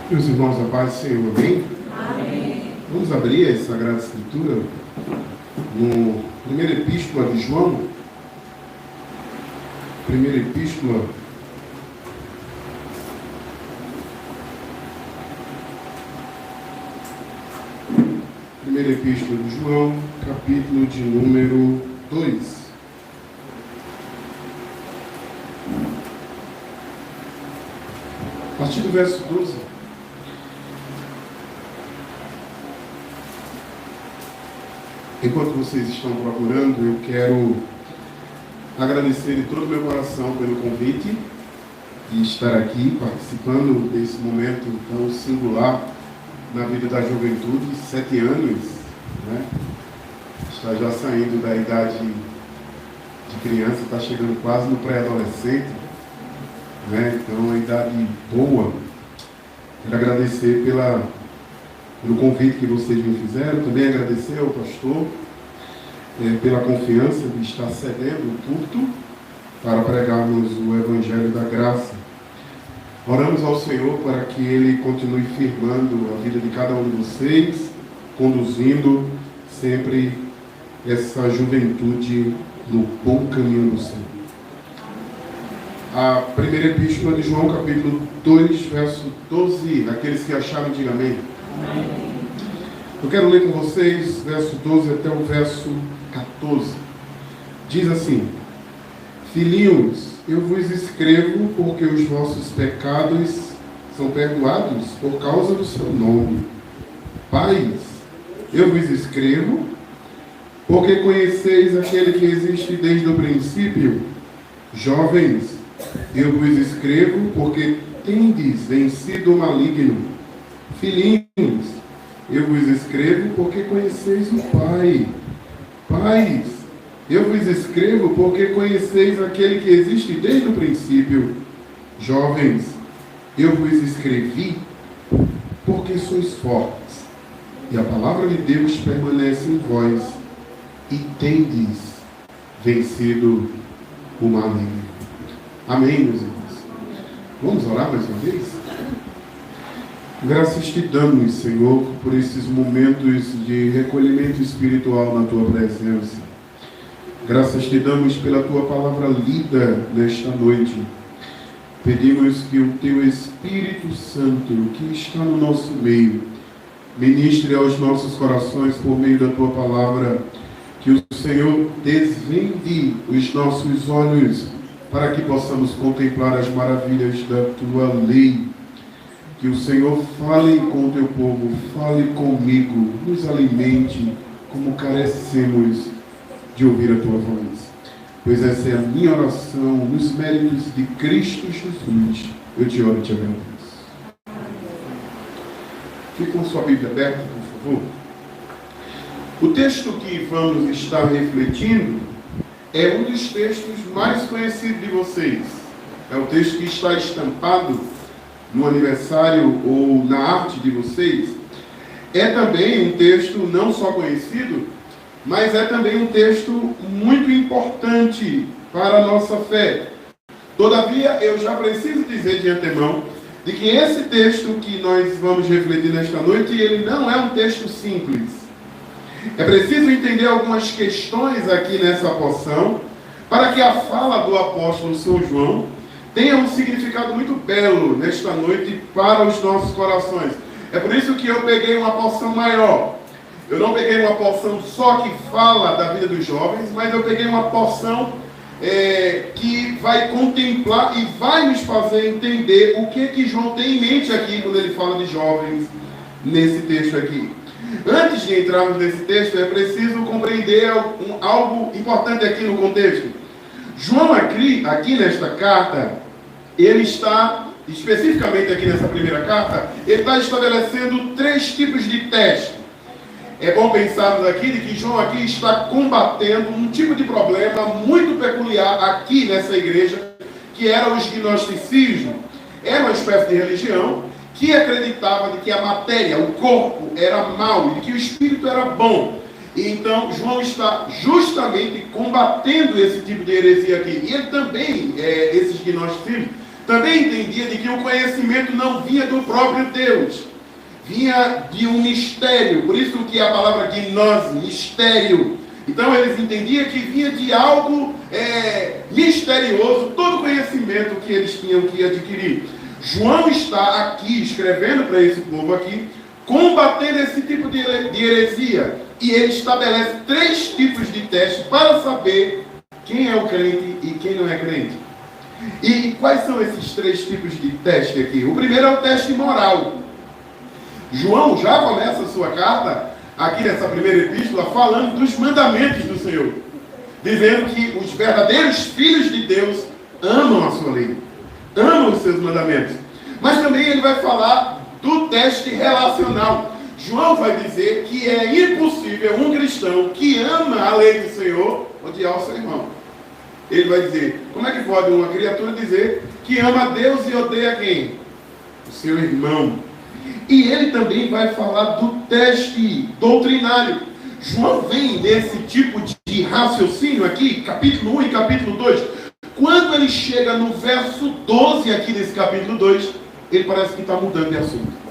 Meus irmãos, a paz do Senhor, amém? Amém. Vamos abrir a Sagrada Escritura no primeira epístola de João. Primeira epístola de João, capítulo de número 2. A partir do verso 12. Enquanto vocês estão procurando, eu quero agradecer de todo o meu coração pelo convite de estar aqui participando desse momento tão singular na vida da juventude. 7 anos, né? Está já saindo da idade de criança, está chegando quase no pré-adolescente, né? Então, uma idade boa. Quero agradecer pelo convite que vocês me fizeram. Também agradecer ao pastor pela confiança de estar cedendo o culto para pregarmos o Evangelho da Graça. Oramos ao Senhor para que Ele continue firmando a vida de cada um de vocês, conduzindo sempre essa juventude no bom caminho do Senhor. A primeira epístola de João, capítulo 2, verso 12. Aqueles que acharam, digam amém. Eu quero ler com vocês verso 12 até o verso 14. Diz assim: Filhinhos, eu vos escrevo porque os vossos pecados são perdoados por causa do seu nome. Pais, eu vos escrevo porque conheceis aquele que existe desde o princípio. Jovens, eu vos escrevo porque tendes vencido o maligno. Filhinhos, eu vos escrevo porque conheceis o Pai. Pais, eu vos escrevo porque conheceis aquele que existe desde o princípio. Jovens, eu vos escrevi porque sois fortes, e a palavra de Deus permanece em vós, e tendes vencido o maligno. Amém, meus irmãos? Vamos orar mais uma vez? Graças te damos, Senhor, por esses momentos de recolhimento espiritual na Tua presença. Graças te damos pela Tua palavra lida nesta noite. Pedimos que o Teu Espírito Santo, que está no nosso meio, ministre aos nossos corações por meio da Tua palavra, que o Senhor desvende os nossos olhos para que possamos contemplar as maravilhas da Tua lei. Que o Senhor fale com o Teu povo, fale comigo, nos alimente como carecemos de ouvir a Tua voz. Pois essa é a minha oração, nos méritos de Cristo Jesus. Eu te oro e te agradeço. Fique com sua Bíblia aberta, por favor. O texto que vamos estar refletindo é um dos textos mais conhecidos de vocês. É o texto que está estampado no aniversário ou na arte de vocês. É também um texto não só conhecido, mas é também um texto muito importante para a nossa fé. Todavia, eu já preciso dizer de antemão de que esse texto que nós vamos refletir nesta noite, ele não é um texto simples. É preciso entender algumas questões aqui nessa porção, para que a fala do apóstolo São João tenha um significado muito belo nesta noite para os nossos corações. É por isso que eu peguei uma porção maior. Eu não peguei uma porção só que fala da vida dos jovens, mas eu peguei uma porção que vai contemplar e vai nos fazer entender o que João tem em mente aqui quando ele fala de jovens nesse texto aqui. Antes de entrarmos nesse texto, é preciso compreender algo importante aqui no contexto. João aqui nesta carta, ele está, especificamente aqui nessa primeira carta, ele está estabelecendo 3 tipos de teste. É bom pensarmos aqui de que João aqui está combatendo um tipo de problema muito peculiar aqui nessa igreja, que era o gnosticismo. Era uma espécie de religião que acreditava de que a matéria, o corpo, era mau e que o espírito era bom. E então, João está justamente combatendo esse tipo de heresia aqui. E ele também, esses gnosticismos, também entendia de que o conhecimento não vinha do próprio Deus, vinha de um mistério. Por isso que a palavra gnose, mistério. Então eles entendiam que vinha de algo misterioso, todo o conhecimento que eles tinham que adquirir. João está aqui, escrevendo para esse povo aqui, combatendo esse tipo de heresia. E ele estabelece 3 tipos de testes para saber quem é o crente e quem não é crente. E quais são esses 3 tipos de teste aqui? O primeiro é o teste moral. João já começa a sua carta, aqui nessa primeira epístola, falando dos mandamentos do Senhor. Dizendo que os verdadeiros filhos de Deus amam a sua lei, amam os seus mandamentos. Mas também ele vai falar do teste relacional. João vai dizer que é impossível um cristão que ama a lei do Senhor odiar o seu irmão. Ele vai dizer, como é que pode uma criatura dizer que ama a Deus e odeia quem? O seu irmão. E ele também vai falar do teste doutrinário. João vem nesse tipo de raciocínio aqui, capítulo 1 e capítulo 2. Quando ele chega no verso 12 aqui desse capítulo 2, ele parece que está mudando de assunto.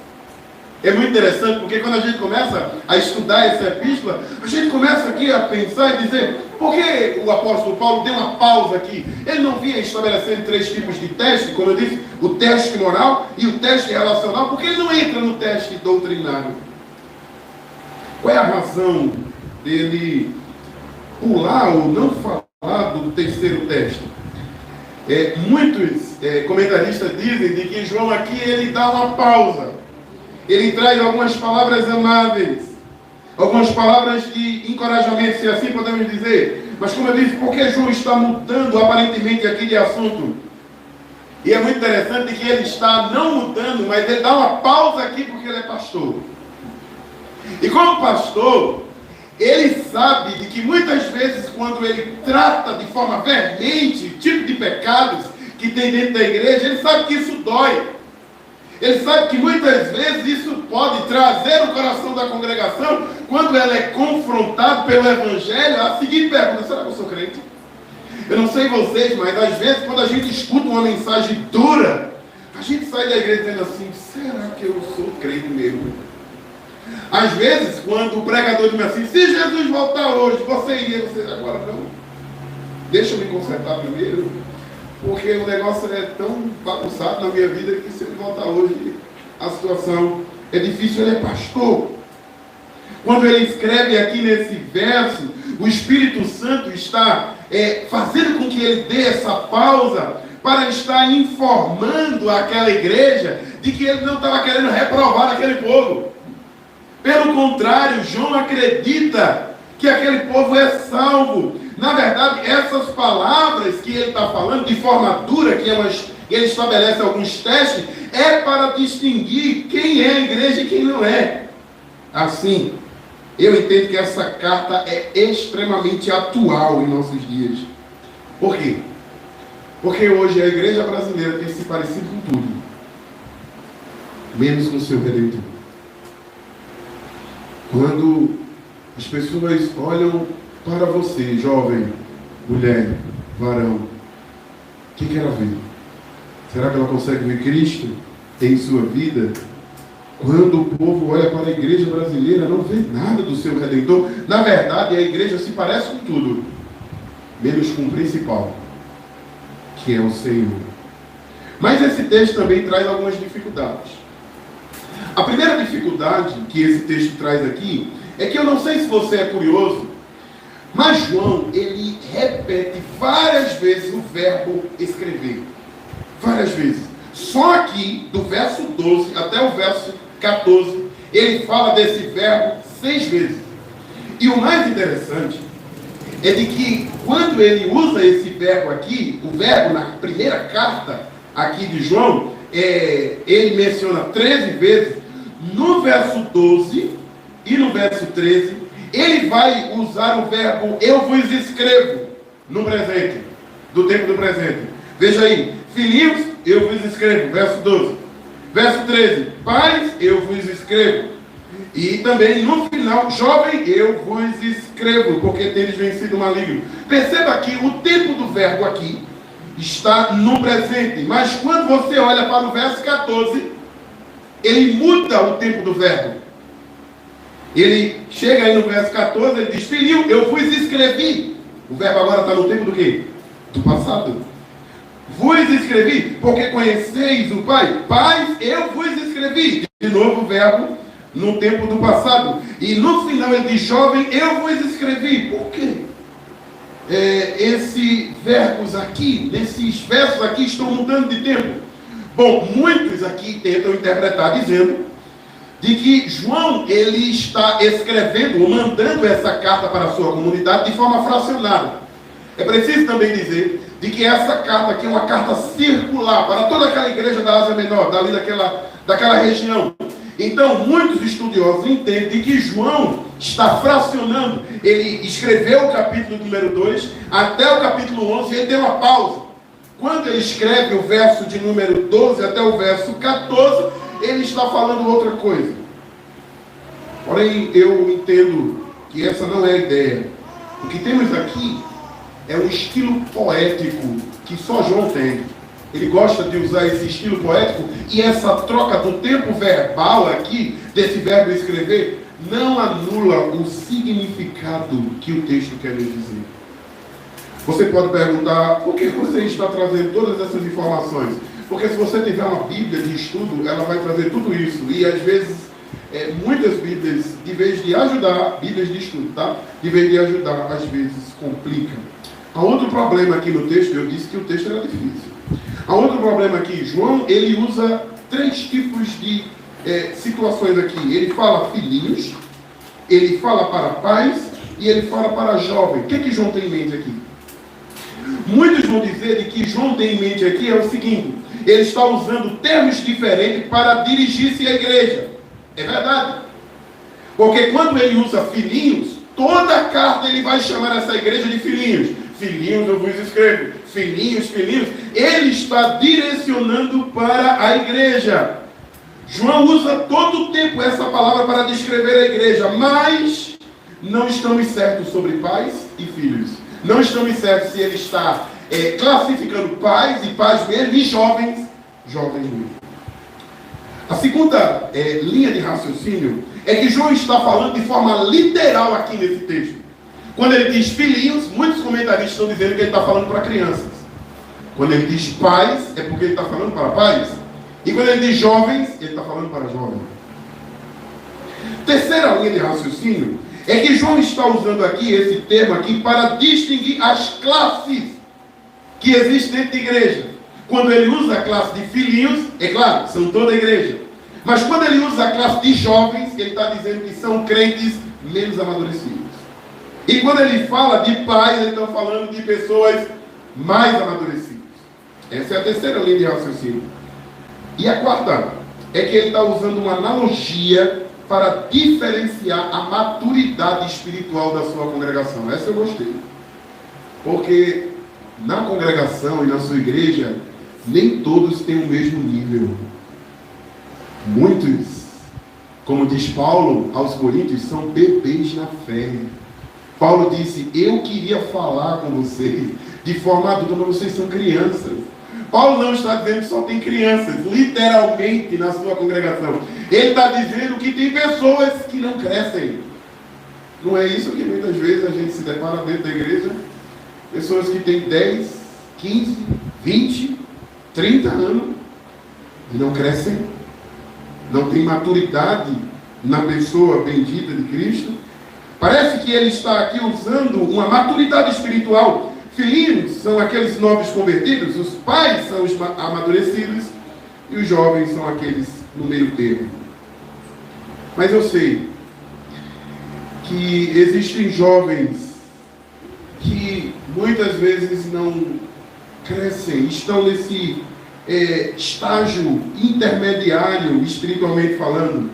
É muito interessante, porque quando a gente começa a estudar essa epístola, a gente começa aqui a pensar e dizer, por que o apóstolo Paulo deu uma pausa aqui? Ele não vinha estabelecendo 3 tipos de teste, como eu disse, o teste moral e o teste relacional, porque ele não entra no teste doutrinário. Qual é a razão dele pular ou não falar do terceiro teste? Muitos comentaristas dizem de que João aqui ele dá uma pausa. Ele traz algumas palavras amáveis, algumas palavras de encorajamento, se assim podemos dizer. Mas como eu disse, por que João está mudando aparentemente aqui de assunto? E é muito interessante que ele está não mudando, mas ele dá uma pausa aqui porque ele é pastor. E como pastor, ele sabe de que muitas vezes quando ele trata de forma veemente o tipo de pecados que tem dentro da igreja, ele sabe que isso dói. Ele sabe que muitas vezes isso pode trazer o coração da congregação, quando ela é confrontada pelo Evangelho, a seguinte pergunta: será que eu sou crente? Eu não sei vocês, mas às vezes quando a gente escuta uma mensagem dura, a gente sai da igreja dizendo assim: será que eu sou crente mesmo? Às vezes, quando o pregador diz assim: se Jesus voltar hoje, você iria? Você agora não. Deixa eu me consertar primeiro. Porque o negócio é tão bagunçado na minha vida que se ele voltar hoje, a situação é difícil. Ele é pastor. Quando ele escreve aqui nesse verso, o Espírito Santo está fazendo com que ele dê essa pausa para estar informando aquela igreja de que ele não estava querendo reprovar aquele povo. Pelo contrário, João acredita que aquele povo é salvo. Na verdade, essas palavras que ele está falando de forma dura, que ele estabelece alguns testes, é para distinguir quem é a igreja e quem não é. Assim, eu entendo que essa carta é extremamente atual em nossos dias. Por quê? Porque hoje a igreja brasileira tem se parecido com tudo, menos com o seu Redentor. Quando as pessoas olham para você, jovem, mulher, varão, o que ela vê? Será que ela consegue ver Cristo em sua vida? Quando o povo olha para a igreja brasileira, não vê nada do seu Redentor. Na verdade, a igreja se parece com tudo, menos com o principal, que é o Senhor. Mas esse texto também traz algumas dificuldades. A primeira dificuldade que esse texto traz aqui é que eu não sei se você é curioso, mas João, ele repete várias vezes o verbo escrever. Várias vezes. Só aqui, do verso 12 até o verso 14, ele fala desse verbo 6 vezes. E o mais interessante é de que quando ele usa esse verbo aqui, o verbo na primeira carta aqui de João, ele menciona 13 vezes. No verso 12 e no verso 13, ele vai usar o verbo eu vos escrevo no presente, do tempo do presente. Veja aí, filhinhos, eu vos escrevo, verso 12. Verso 13, pais, eu vos escrevo. E também no final, jovem, eu vos escrevo, porque tendes vencido o maligno. Perceba que o tempo do verbo aqui está no presente. Mas quando você olha para o verso 14, ele muda o tempo do verbo. Ele chega aí no verso 14, ele diz: filhinho, eu vos escrevi. O verbo agora está no tempo do quê? Do passado. Vos escrevi, porque conheceis o Pai. Pais, eu vos escrevi. De novo o verbo no tempo do passado. E no final ele diz: jovem, eu vos escrevi. Por quê? Esses verbos aqui, nesses versos aqui, estão mudando de tempo. Bom, muitos aqui tentam interpretar dizendo de que João, ele está escrevendo ou mandando essa carta para a sua comunidade de forma fracionada. É preciso também dizer de que essa carta aqui é uma carta circular para toda aquela igreja da Ásia Menor, dali daquela região. Então, muitos estudiosos entendem que João está fracionando. Ele escreveu o capítulo número 2 até o capítulo 11 e ele deu uma pausa. Quando ele escreve o verso de número 12 até o verso 14, ele está falando outra coisa. Porém, eu entendo que essa não é a ideia. O que temos aqui é um estilo poético que só João tem. Ele gosta de usar esse estilo poético, e essa troca do tempo verbal aqui, desse verbo escrever, não anula o significado que o texto quer nos dizer. Você pode perguntar: por que você está trazendo todas essas informações? Porque se você tiver uma Bíblia de estudo, ela vai trazer tudo isso. E às vezes, muitas Bíblias, de vez de ajudar, Bíblias de estudo, tá? De vez de ajudar, às vezes complicam. Há outro problema aqui no texto. Eu disse que o texto era difícil. Há outro problema aqui. João, ele usa 3 tipos de situações aqui. Ele fala filhinhos, ele fala para pais e ele fala para jovem. O que João tem em mente aqui? Muitos vão dizer de que João tem em mente aqui é o seguinte: ele está usando termos diferentes para dirigir-se à igreja. É verdade. Porque quando ele usa filhinhos, toda a carta ele vai chamar essa igreja de filhinhos. Filhinhos eu vos escrevo. Filhinhos, filhinhos. Ele está direcionando para a igreja. João usa todo o tempo essa palavra para descrever a igreja. Mas não estamos certos sobre pais e filhos. Não estamos certos se ele está classificando pais e pais mesmo e jovens mesmo. A segunda linha de raciocínio é que João está falando de forma literal aqui nesse texto. Quando ele diz filhinhos, muitos comentaristas estão dizendo que ele está falando para crianças. Quando ele diz pais, é porque ele está falando para pais. E quando ele diz jovens, ele está falando para jovens. Terceira linha de raciocínio é que João está usando aqui esse termo aqui para distinguir as classes que existem dentro da igreja. Quando ele usa a classe de filhinhos, é claro, são toda a igreja. Mas quando ele usa a classe de jovens, ele está dizendo que são crentes menos amadurecidos. E quando ele fala de pais, ele está falando de pessoas mais amadurecidas. Essa é a terceira linha de raciocínio. E a quarta é que ele está usando uma analogia para diferenciar a maturidade espiritual da sua congregação. Essa eu gostei. Porque na congregação e na sua igreja, nem todos têm o mesmo nível. Muitos, como diz Paulo aos Coríntios, são bebês na fé. Paulo disse: eu queria falar com vocês de forma adulta, mas vocês são crianças. Paulo não está dizendo que só tem crianças, literalmente, na sua congregação. Ele está dizendo que tem pessoas que não crescem. Não é isso que muitas vezes a gente se depara dentro da igreja? Pessoas que têm 10, 15, 20, 30 anos e não crescem. Não tem maturidade na pessoa bendita de Cristo. Parece que ele está aqui usando uma maturidade espiritual. Filhinhos são aqueles novos convertidos, os pais são os amadurecidos e os jovens são aqueles no meio termo. Mas eu sei que existem jovens que muitas vezes não crescem, estão nesse estágio intermediário, espiritualmente falando.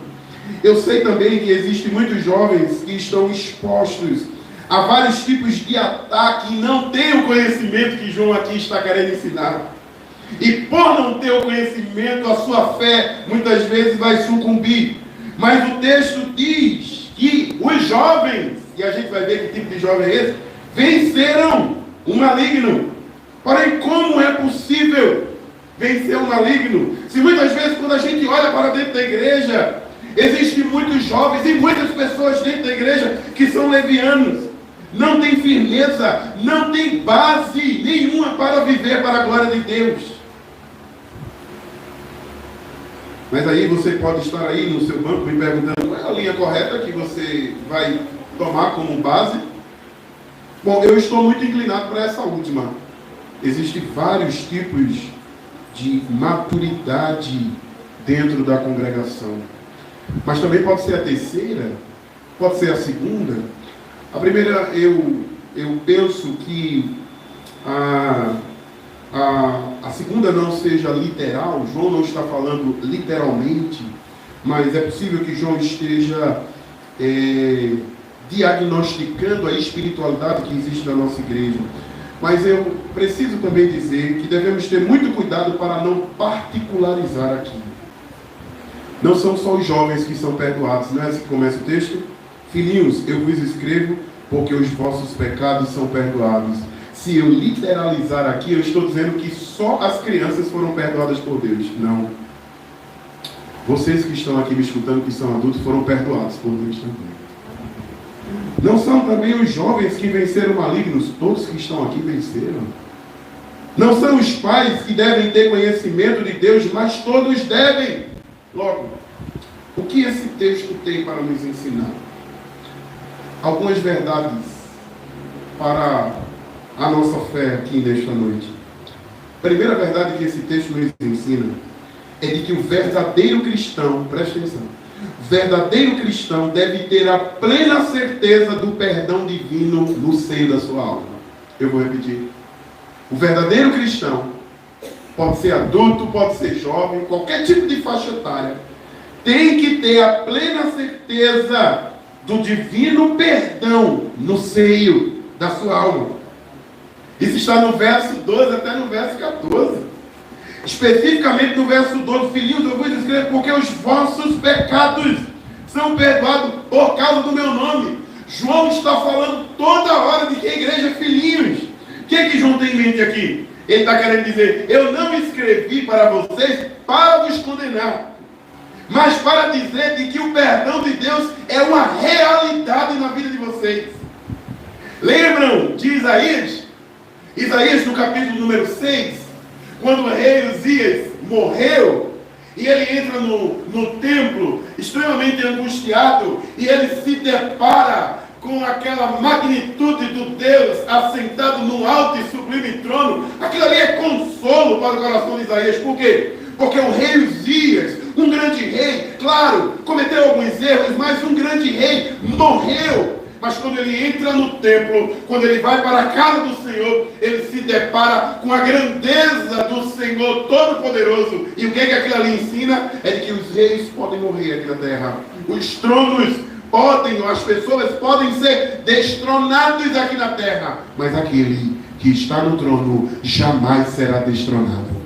Eu sei também que existem muitos jovens que estão expostos a vários tipos de ataque e não têm o conhecimento que João aqui está querendo ensinar. E por não ter o conhecimento, a sua fé muitas vezes vai sucumbir. Mas o texto diz que os jovens, e a gente vai ver que tipo de jovem é esse, venceram o maligno. Porém, como é possível vencer o maligno? Se muitas vezes, quando a gente olha para dentro da igreja, existem muitos jovens e muitas pessoas dentro da igreja que são levianos, não tem firmeza, não tem base nenhuma para viver para a glória de Deus. Mas aí você pode estar aí no seu banco me perguntando: qual é a linha correta que você vai tomar como base? Bom, eu estou muito inclinado para essa última. Existem vários tipos de maturidade dentro da congregação. Mas também pode ser a terceira, pode ser a segunda. A primeira, eu penso que a segunda não seja literal. João não está falando literalmente, mas é possível que João esteja diagnosticando a espiritualidade que existe na nossa igreja. Mas eu preciso também dizer que devemos ter muito cuidado para não particularizar aqui. Não são só os jovens que são perdoados, não é assim que começa o texto? Filhinhos, eu vos escrevo porque os vossos pecados são perdoados. Se eu literalizar aqui, eu estou dizendo que só as crianças foram perdoadas por Deus. Não. Vocês que estão aqui me escutando, que são adultos, foram perdoados por Deus também. Não são também os jovens que venceram malignos? Todos que estão aqui venceram. Não são os pais que devem ter conhecimento de Deus, mas todos devem. Logo, o que esse texto tem para nos ensinar? Algumas verdades para a nossa fé aqui nesta noite. A primeira verdade que esse texto nos ensina é de que o verdadeiro cristão, preste atenção, o verdadeiro cristão deve ter a plena certeza do perdão divino no seio da sua alma. Eu vou repetir. O verdadeiro cristão, pode ser adulto, pode ser jovem, qualquer tipo de faixa etária, tem que ter a plena certeza do divino perdão no seio da sua alma. Isso está no verso 12 até no verso 14. Especificamente no verso 12: filhinhos, eu vos escrevo porque os vossos pecados são perdoados por causa do meu nome. João está falando toda hora de que a igreja é filhinhos. O que João tem em mente aqui? Ele está querendo dizer: eu não escrevi para vocês para vos condenar, mas para dizer de que o perdão de Deus é uma realidade na vida de vocês. Lembram de Isaías? Isaías no capítulo número 6, quando o rei Uzias morreu, e ele entra no templo extremamente angustiado, e ele se depara com aquela magnitude do Deus assentado no alto e sublime trono. Aquilo ali é consolo para o coração de Isaías. Por quê? Porque o rei Uzias, um grande rei, claro, cometeu alguns erros, mas um grande rei morreu. Mas quando ele entra no templo, quando ele vai para a casa do Senhor, ele se depara com a grandeza do Senhor Todo-Poderoso. E o que aquilo ali ensina? É de que os reis podem morrer aqui na terra. Os tronos podem, as pessoas podem ser destronados aqui na terra. Mas aquele que está no trono jamais será destronado.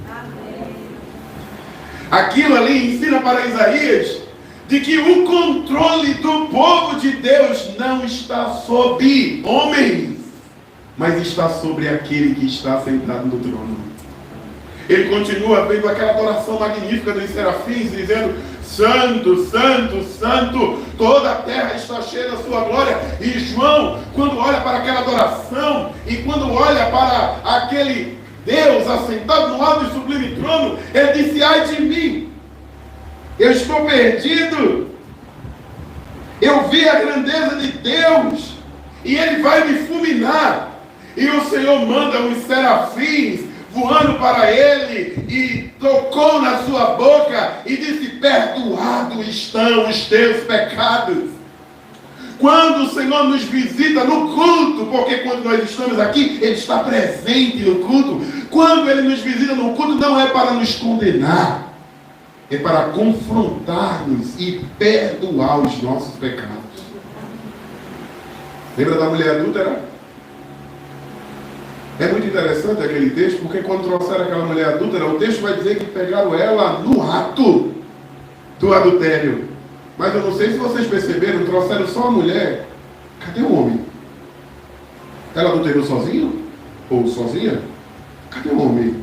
Aquilo ali ensina para Isaías de que o controle do povo de Deus não está sob homens, mas está sobre aquele que está sentado no trono. Ele continua vendo aquela adoração magnífica dos serafins, dizendo: santo, santo, santo, toda a terra está cheia da sua glória. E João, quando olha para aquela adoração, e quando olha para aquele Deus assentado no alto e sublime trono, ele disse: ai de mim, eu estou perdido. Eu vi a grandeza de Deus e Ele vai me fulminar. E o Senhor manda os serafins voando para ele e tocou na sua boca e disse: perdoados estão os teus pecados. Quando o Senhor nos visita no culto, porque quando nós estamos aqui, Ele está presente no culto. Quando Ele nos visita no culto, não é para nos condenar, é para confrontar-nos e perdoar os nossos pecados. Lembra da mulher adúltera? É muito interessante aquele texto, porque quando trouxeram aquela mulher adúltera, o texto vai dizer que pegaram ela no ato do adultério. Mas eu não sei se vocês perceberam, trouxeram só a mulher. Cadê o homem? Ela adulterou sozinho? Ou sozinha? Cadê o homem?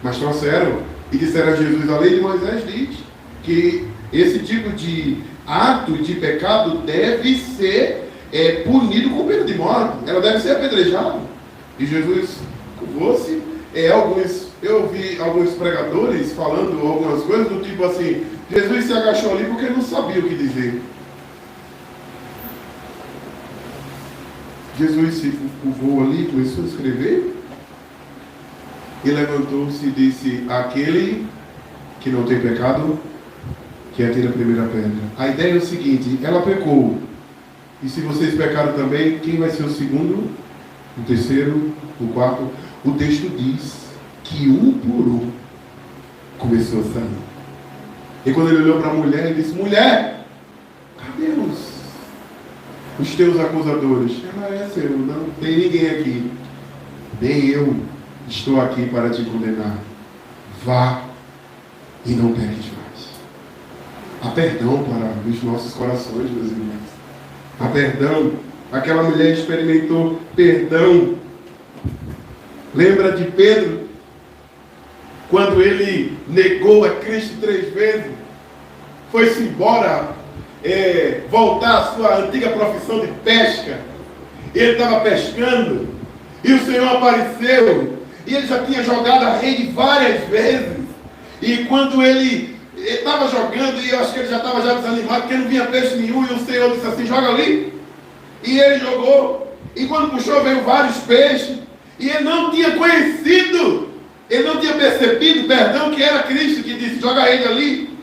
Mas trouxeram e disseram a Jesus: a lei de Moisés diz que esse tipo de ato de pecado deve ser punido com pena de morte. Ela deve ser apedrejada. E Jesus curvou-se. Eu vi alguns pregadores falando algumas coisas do tipo assim: Jesus se agachou ali porque não sabia o que dizer. Jesus se curvou ali, começou a escrever e levantou-se e disse: aquele que não tem pecado, que atire a primeira pedra. A ideia é o seguinte: ela pecou, e se vocês pecaram também, quem vai ser o segundo, o terceiro, o quarto? O texto diz que um por um começou a sair. E quando ele olhou para a mulher, ele disse: mulher, cadê os teus acusadores? Ela: Senhor, não tem ninguém aqui. Nem eu estou aqui para te condenar. Vá e não peques mais. Há perdão para os nossos corações, meus irmãos. Há perdão. Aquela mulher experimentou perdão. Lembra de Pedro? Quando ele negou a Cristo 3 vezes, foi-se embora, voltar à sua antiga profissão de pesca. Ele estava pescando e o Senhor apareceu, e ele já tinha jogado a rede várias vezes. E quando ele estava jogando, e eu acho que ele já estava desanimado, porque não vinha peixe nenhum, e o Senhor disse assim: joga ali. E ele jogou, e quando puxou veio vários peixes, e ele não tinha conhecido, ele não tinha percebido, perdão, que era Cristo que disse: joga ele ali.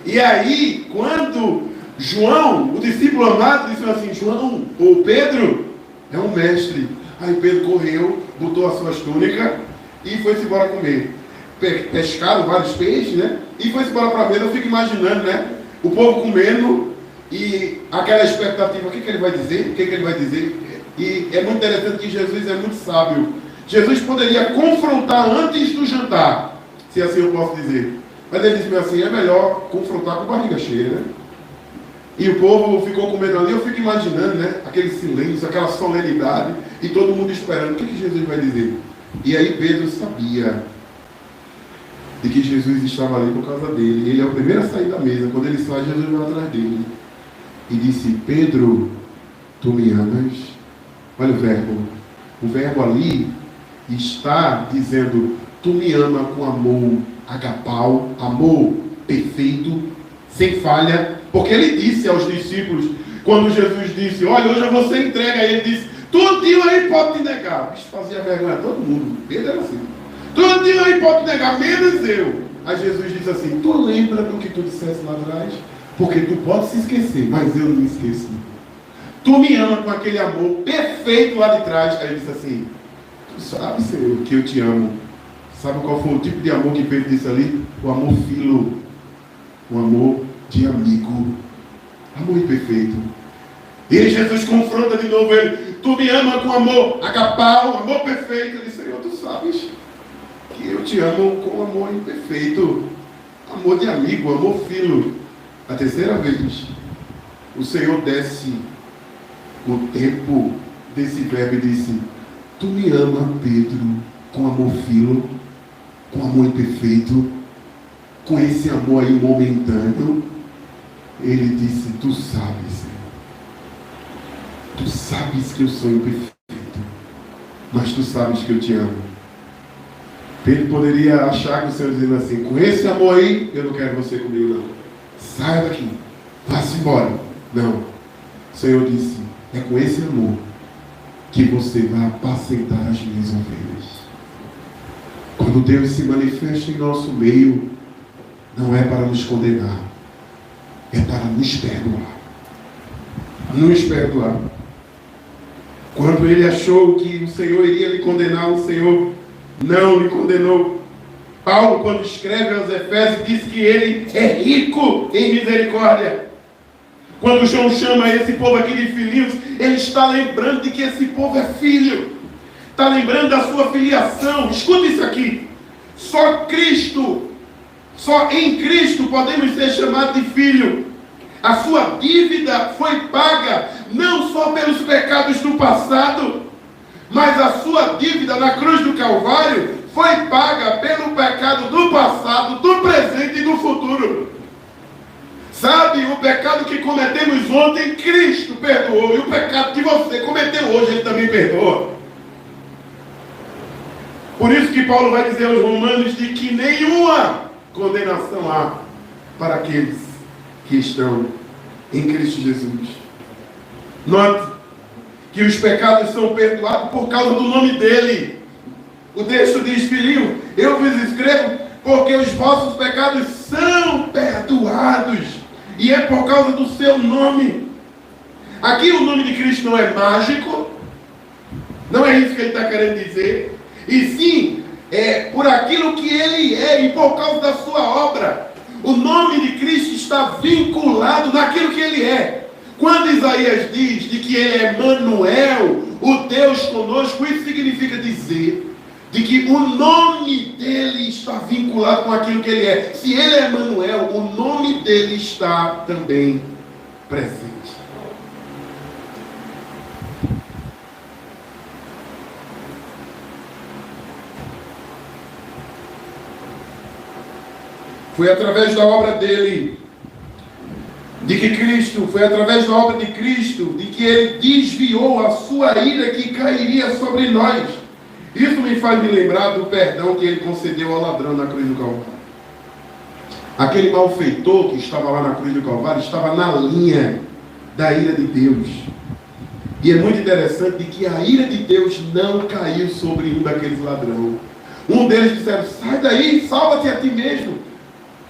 E aí, quando João, o discípulo amado, disse assim: João, ou Pedro, é um mestre. Aí Pedro correu, botou as suas túnicas e foi-se embora comer. Pescaram vários peixes, né? E foi-se embora para a mesa. Eu fico imaginando, né? O povo comendo e aquela expectativa: o que ele vai dizer? O que ele vai dizer? E é muito interessante que Jesus é muito sábio. Jesus poderia confrontar antes do jantar, se assim eu posso dizer. Mas ele disse assim: é melhor confrontar com barriga cheia, né? E o povo ficou com medo ali. Eu fico imaginando, né? Aquele silêncio, aquela solenidade, e todo mundo esperando. O que Jesus vai dizer? E aí Pedro sabia de que Jesus estava ali por causa dele. Ele é o primeiro a sair da mesa. Quando ele sai, Jesus vai atrás dele e disse: Pedro, tu me amas? Olha o verbo. O verbo ali está dizendo: tu me ama com amor agapau, amor perfeito, sem falha. Porque ele disse aos discípulos, quando Jesus disse: olha, hoje você entrega, ele disse: tudinho aí pode te negar. Isso fazia vergonha a todo mundo. Pedro era assim: tudinho aí pode te negar, menos eu. Aí Jesus disse assim: tu lembra do que tu disseste lá atrás? Porque tu pode se esquecer, mas eu não me esqueço. Tu me ama com aquele amor perfeito lá de trás. Aí ele disse assim: tu sabe, Senhor, que eu te amo. Sabe qual foi o tipo de amor que Pedro disse ali? O amor filo. O amor de amigo. Amor imperfeito. E Jesus confronta de novo ele: tu me ama com amor agapau, amor perfeito. Ele disse: Senhor, tu sabes que eu te amo com amor imperfeito. Amor de amigo, amor filo. A terceira vez, o Senhor desce o tempo desse verbo e disse: tu me ama, Pedro, com amor filo, com amor imperfeito, com esse amor aí momentâneo. Ele disse: tu sabes, Senhor, tu sabes que eu sou imperfeito, mas tu sabes que eu te amo. Pedro poderia achar que o Senhor dizendo assim: com esse amor aí, eu não quero você comigo não, saia daqui, vá-se embora. Não, o Senhor disse: é com esse amor que você vai apacentar as minhas ovelhas. Quando Deus se manifesta em nosso meio, não é para nos condenar, é para nos perdoar. Nos perdoar. Quando ele achou que o Senhor iria lhe condenar, o Senhor não lhe condenou. Paulo, quando escreve aos Efésios, diz que ele é rico em misericórdia. Quando João chama esse povo aqui de filhinhos, ele está lembrando de que esse povo é filho. Está lembrando da sua filiação. Escuta isso aqui. Só em Cristo podemos ser chamados de filho. A sua dívida foi paga não só pelos pecados do passado, Mas a sua dívida na cruz do Calvário foi paga pelo pecado do passado, do presente e do futuro. Sabe, o pecado que cometemos ontem, Cristo perdoou. E o pecado que você cometeu hoje, Ele também perdoa. Por isso que Paulo vai dizer aos Romanos de que nenhuma condenação há para aqueles que estão em Cristo Jesus. Note que os pecados são perdoados por causa do nome dele. O texto diz: filhinho, eu vos escrevo porque os vossos pecados são perdoados. E é por causa do seu nome. Aqui o nome de Cristo não é mágico. Não é isso que ele está querendo dizer. E sim, é por aquilo que ele é e por causa da sua obra. O nome de Cristo está vinculado naquilo que ele é. Quando Isaías diz de que ele é Emanuel, o Deus conosco, isso significa dizer de que o nome dele está vinculado com aquilo que ele é. Se ele é Emanuel, o nome dele está também presente. Foi através da obra dele, foi através da obra de Cristo, de que ele desviou a sua ira que cairia sobre nós. Isso me faz me lembrar do perdão que ele concedeu ao ladrão na cruz do Calvário. Aquele malfeitor que estava lá na cruz do Calvário estava na linha da ira de Deus. E é muito interessante de que a ira de Deus não caiu sobre um daqueles ladrões. Um deles disseram: sai daí, salva-te a ti mesmo.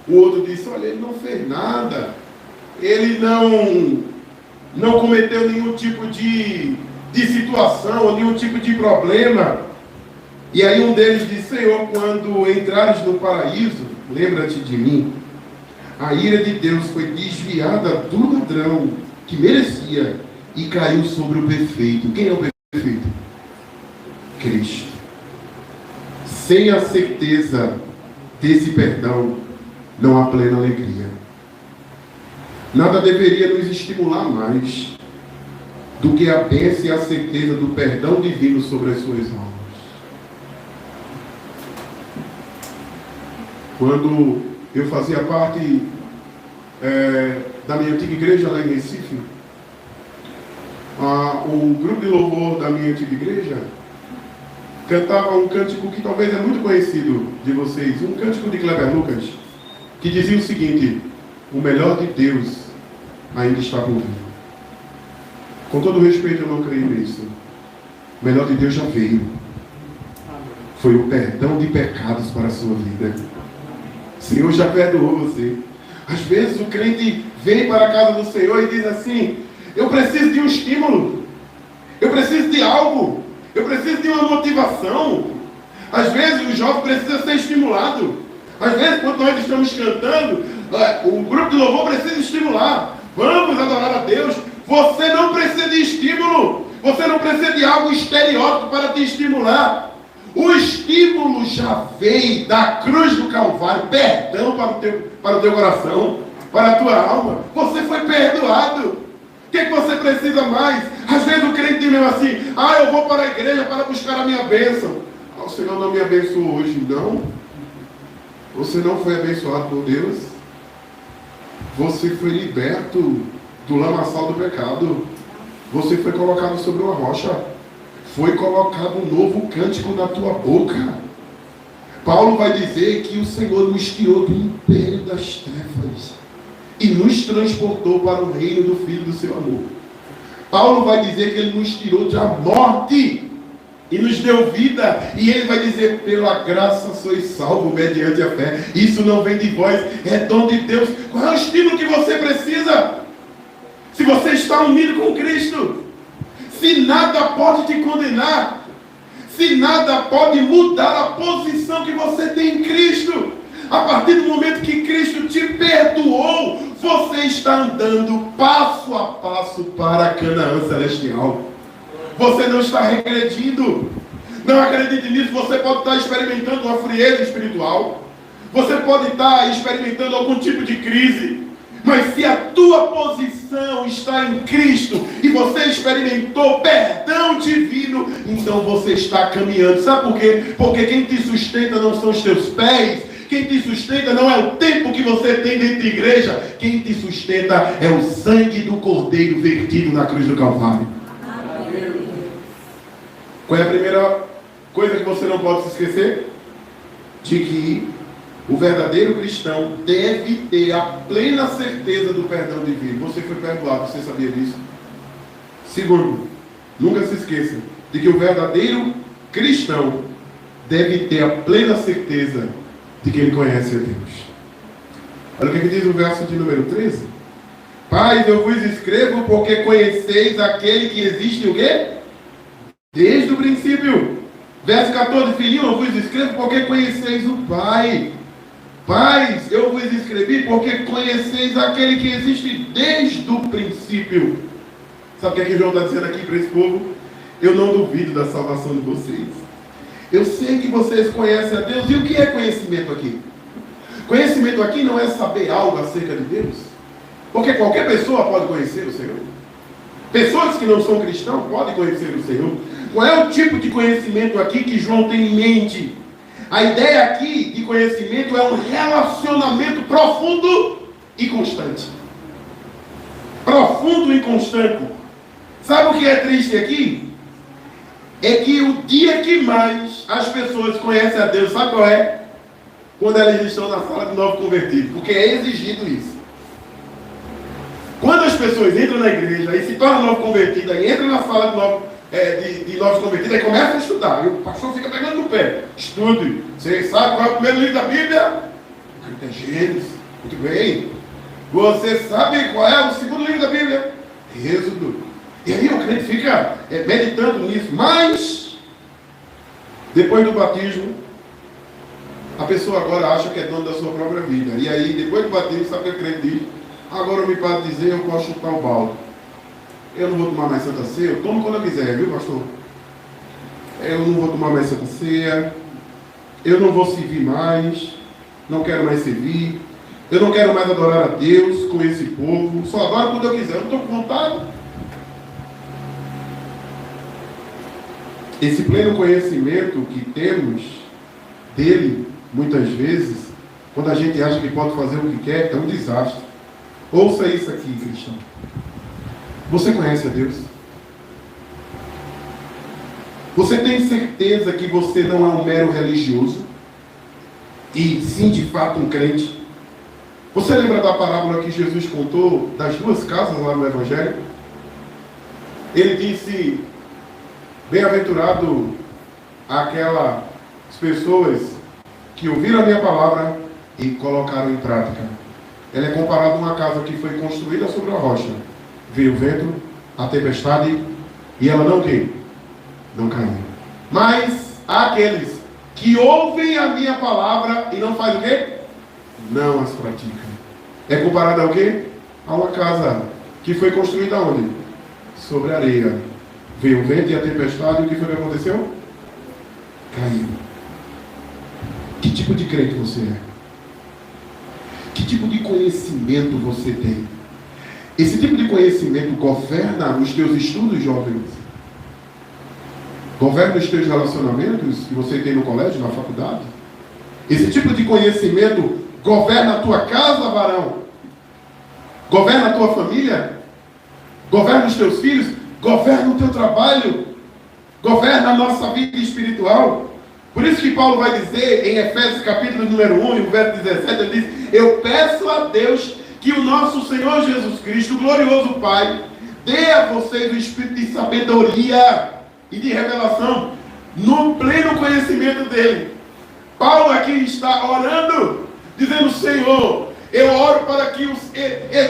O outro disse: olha, ele não fez nada. Ele não cometeu nenhum tipo de situação, ou nenhum tipo de problema. E aí um deles disse: Senhor, quando entrares no paraíso, lembra-te de mim. A ira de Deus foi desviada do ladrão que merecia e caiu sobre o perfeito. Quem é o perfeito? Cristo. Sem a certeza desse perdão, não há plena alegria. Nada deveria nos estimular mais do que a bênção e a certeza do perdão divino sobre as suas almas. Quando eu fazia parte da minha antiga igreja lá em Recife, o grupo de louvor da minha antiga igreja cantava um cântico que talvez é muito conhecido de vocês, um cântico de Kleber Lucas, que dizia o seguinte: o melhor de Deus ainda está por vir. Com todo respeito, eu não creio nisso. O melhor de Deus já veio. Foi o perdão de pecados para a sua vida. O Senhor já perdoou você. Às vezes o crente vem para a casa do Senhor e diz assim: eu preciso de um estímulo, eu preciso de algo, eu preciso de uma motivação. Às vezes o jovem precisa ser estimulado. Às vezes, quando nós estamos cantando, o grupo de louvor precisa estimular. Vamos adorar a Deus. Você não precisa de estímulo. Você não precisa de algo estereótipo para te estimular. O estímulo já veio da cruz do Calvário. Perdão para o teu coração, para a tua alma. Você foi perdoado. O que você precisa mais? Às vezes o crente diz mesmo assim: eu vou para a igreja para buscar a minha bênção. O Senhor não me abençoou hoje, não. Você não foi abençoado por Deus. Você foi liberto do lamaçal do pecado. Você foi colocado sobre uma rocha. Foi colocado um novo cântico na tua boca. Paulo vai dizer que o Senhor nos tirou do império das trevas e nos transportou para o reino do Filho do seu amor. Paulo vai dizer que ele nos tirou da morte e nos deu vida. E ele vai dizer: pela graça sois salvos mediante a fé. Isso não vem de vós, é dom de Deus. Qual é o estímulo que você precisa? Se você está unido com Cristo, se nada pode te condenar, se nada pode mudar a posição que você tem em Cristo, a partir do momento que Cristo te perdoou, você está andando passo a passo para a Canaã celestial. Você não está regredindo. Não acredite nisso. Você pode estar experimentando uma frieza espiritual. Você pode estar experimentando algum tipo de crise. Mas se a tua posição salvação está em Cristo e você experimentou perdão divino, então você está caminhando. Sabe por quê? Porque quem te sustenta não são os teus pés, quem te sustenta não é o tempo que você tem dentro da igreja, quem te sustenta é o sangue do Cordeiro vertido na cruz do Calvário. Qual é a primeira coisa que você não pode se esquecer? De que o verdadeiro cristão deve ter a plena certeza do perdão divino. Você foi perdoado, você sabia disso? Segundo, nunca se esqueça de que o verdadeiro cristão deve ter a plena certeza de que ele conhece a Deus. Olha o que diz o verso de número 13. Pais, eu vos escrevo porque conheceis aquele que existe o quê? Desde o princípio. Verso 14, filhinho, eu vos escrevo porque conheceis o Pai. Pais, eu vos escrevi porque conheceis aquele que existe desde o princípio. Sabe o que João está dizendo aqui para esse povo? Eu não duvido da salvação de vocês. Eu sei que vocês conhecem a Deus. E o que é conhecimento aqui? Conhecimento aqui não é saber algo acerca de Deus. Porque qualquer pessoa pode conhecer o Senhor. Pessoas que não são cristãos podem conhecer o Senhor. Qual é o tipo de conhecimento aqui que João tem em mente? A ideia aqui de conhecimento é um relacionamento profundo e constante. Profundo e constante. Sabe o que é triste aqui? É que o dia que mais as pessoas conhecem a Deus, sabe qual é? Quando elas estão na sala de novo convertido. Porque é exigido isso. Quando as pessoas entram na igreja e se tornam novo convertido, e entram na sala de novos convertidos, aí começam a estudar. E o pastor fica pegando no pé. Estude. Você sabe qual é o primeiro livro da Bíblia? É Gênesis. Muito bem. Você sabe qual é o segundo livro da Bíblia? Êxodo. E aí o crente fica meditando nisso. Mas, depois do batismo, a pessoa agora acha que é dono da sua própria vida. E aí, depois do batismo, sabe o que o crente diz? Agora me pode dizer, eu posso chutar o balde. Eu não vou tomar mais Santa Ceia. Eu tomo quando eu quiser, viu, pastor? Eu não vou tomar mais Santa Ceia. Eu não vou servir mais. Não quero mais servir. Eu não quero mais adorar a Deus com esse povo. Só adoro quando eu quiser. Eu não estou com vontade. Esse pleno conhecimento que temos dele, muitas vezes, quando a gente acha que pode fazer o que quer, é um desastre. Ouça isso aqui, cristão. Você conhece a Deus? Você tem certeza que você não é um mero religioso? E sim, de fato, um crente? Você lembra da parábola que Jesus contou das duas casas lá no Evangelho? Ele disse: bem-aventurado aquelas pessoas que ouviram a minha palavra e colocaram em prática. Ela é comparada a uma casa que foi construída sobre a rocha. Veio o vento, a tempestade, e ela não quê? Não caiu. Mas há aqueles que ouvem a minha palavra e não fazem o quê? Não as praticam. É comparada ao quê? A uma casa que foi construída onde? Sobre areia. Veio o vento e a tempestade, e o que foi que aconteceu? Caiu. Que tipo de crente você é? Que tipo de conhecimento você tem? Esse tipo de conhecimento governa os teus estudos, jovens? Governa os teus relacionamentos que você tem no colégio, na faculdade? Esse tipo de conhecimento governa a tua casa, varão? Governa a tua família? Governa os teus filhos? Governa o teu trabalho? Governa a nossa vida espiritual? Por isso que Paulo vai dizer em Efésios capítulo número 1, no verso 17, ele diz: eu peço a Deus que o nosso Senhor Jesus Cristo, o glorioso Pai, dê a vocês o espírito de sabedoria e de revelação, no pleno conhecimento dele. Paulo aqui está orando, dizendo: Senhor, eu oro para que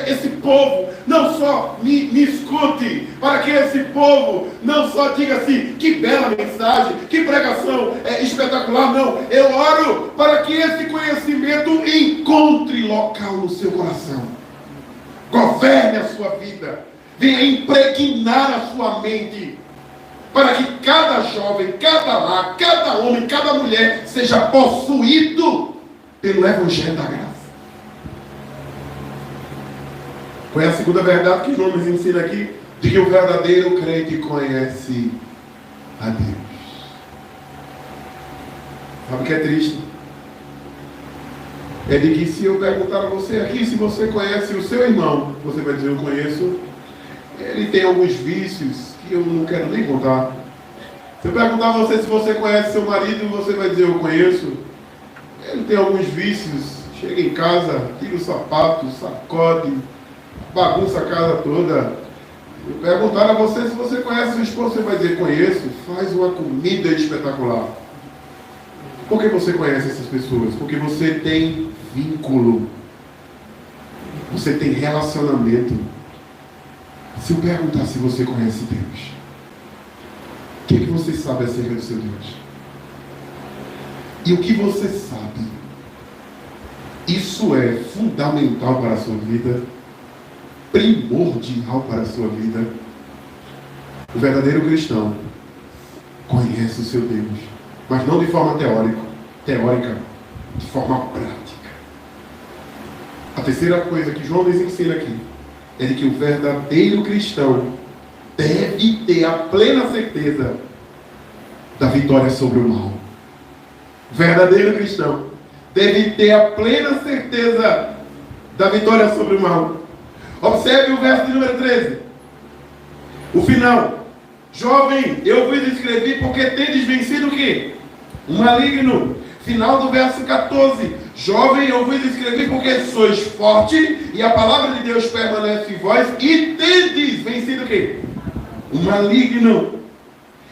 esse povo não só me escute, para que esse povo não só diga assim: que bela mensagem, que pregação espetacular. Não, eu oro para que esse conhecimento encontre local no seu coração, governe a sua vida, venha impregnar a sua mente, para que cada jovem, cada lar, cada homem, cada mulher seja possuído pelo Evangelho da Graça. Qual é a segunda verdade que João nos ensina aqui? De que o verdadeiro crente conhece a Deus. Sabe o que é triste? É de que se eu perguntar a você aqui se você conhece o seu irmão, você vai dizer, eu conheço. Ele tem alguns vícios que eu não quero nem contar. Se eu perguntar a você se você conhece seu marido, você vai dizer, eu conheço. Ele tem alguns vícios. Chega em casa, tira o sapato, sacode, bagunça a casa toda. Se eu perguntar a você se você conhece seu esposo, você vai dizer, conheço. Faz uma comida espetacular. Por que você conhece essas pessoas? Porque você tem vínculo. Você tem relacionamento. Se eu perguntar se você conhece Deus, o que você sabe acerca do seu Deus? E o que você sabe, isso é fundamental para a sua vida, primordial para a sua vida. O verdadeiro cristão conhece o seu Deus, mas não de forma teórica, de forma prática. A terceira coisa que João nos ensina aqui é de que o verdadeiro cristão deve ter a plena certeza da vitória sobre o mal. O verdadeiro cristão deve ter a plena certeza da vitória sobre o mal. Observe o verso de número 13. O final. Jovem, eu vos escrevi porque tendes vencido o quê? O maligno. Final do verso 14. Jovem, eu vos escrevi porque sois forte e a palavra de Deus permanece em vós e tendes vencido o quê? O maligno.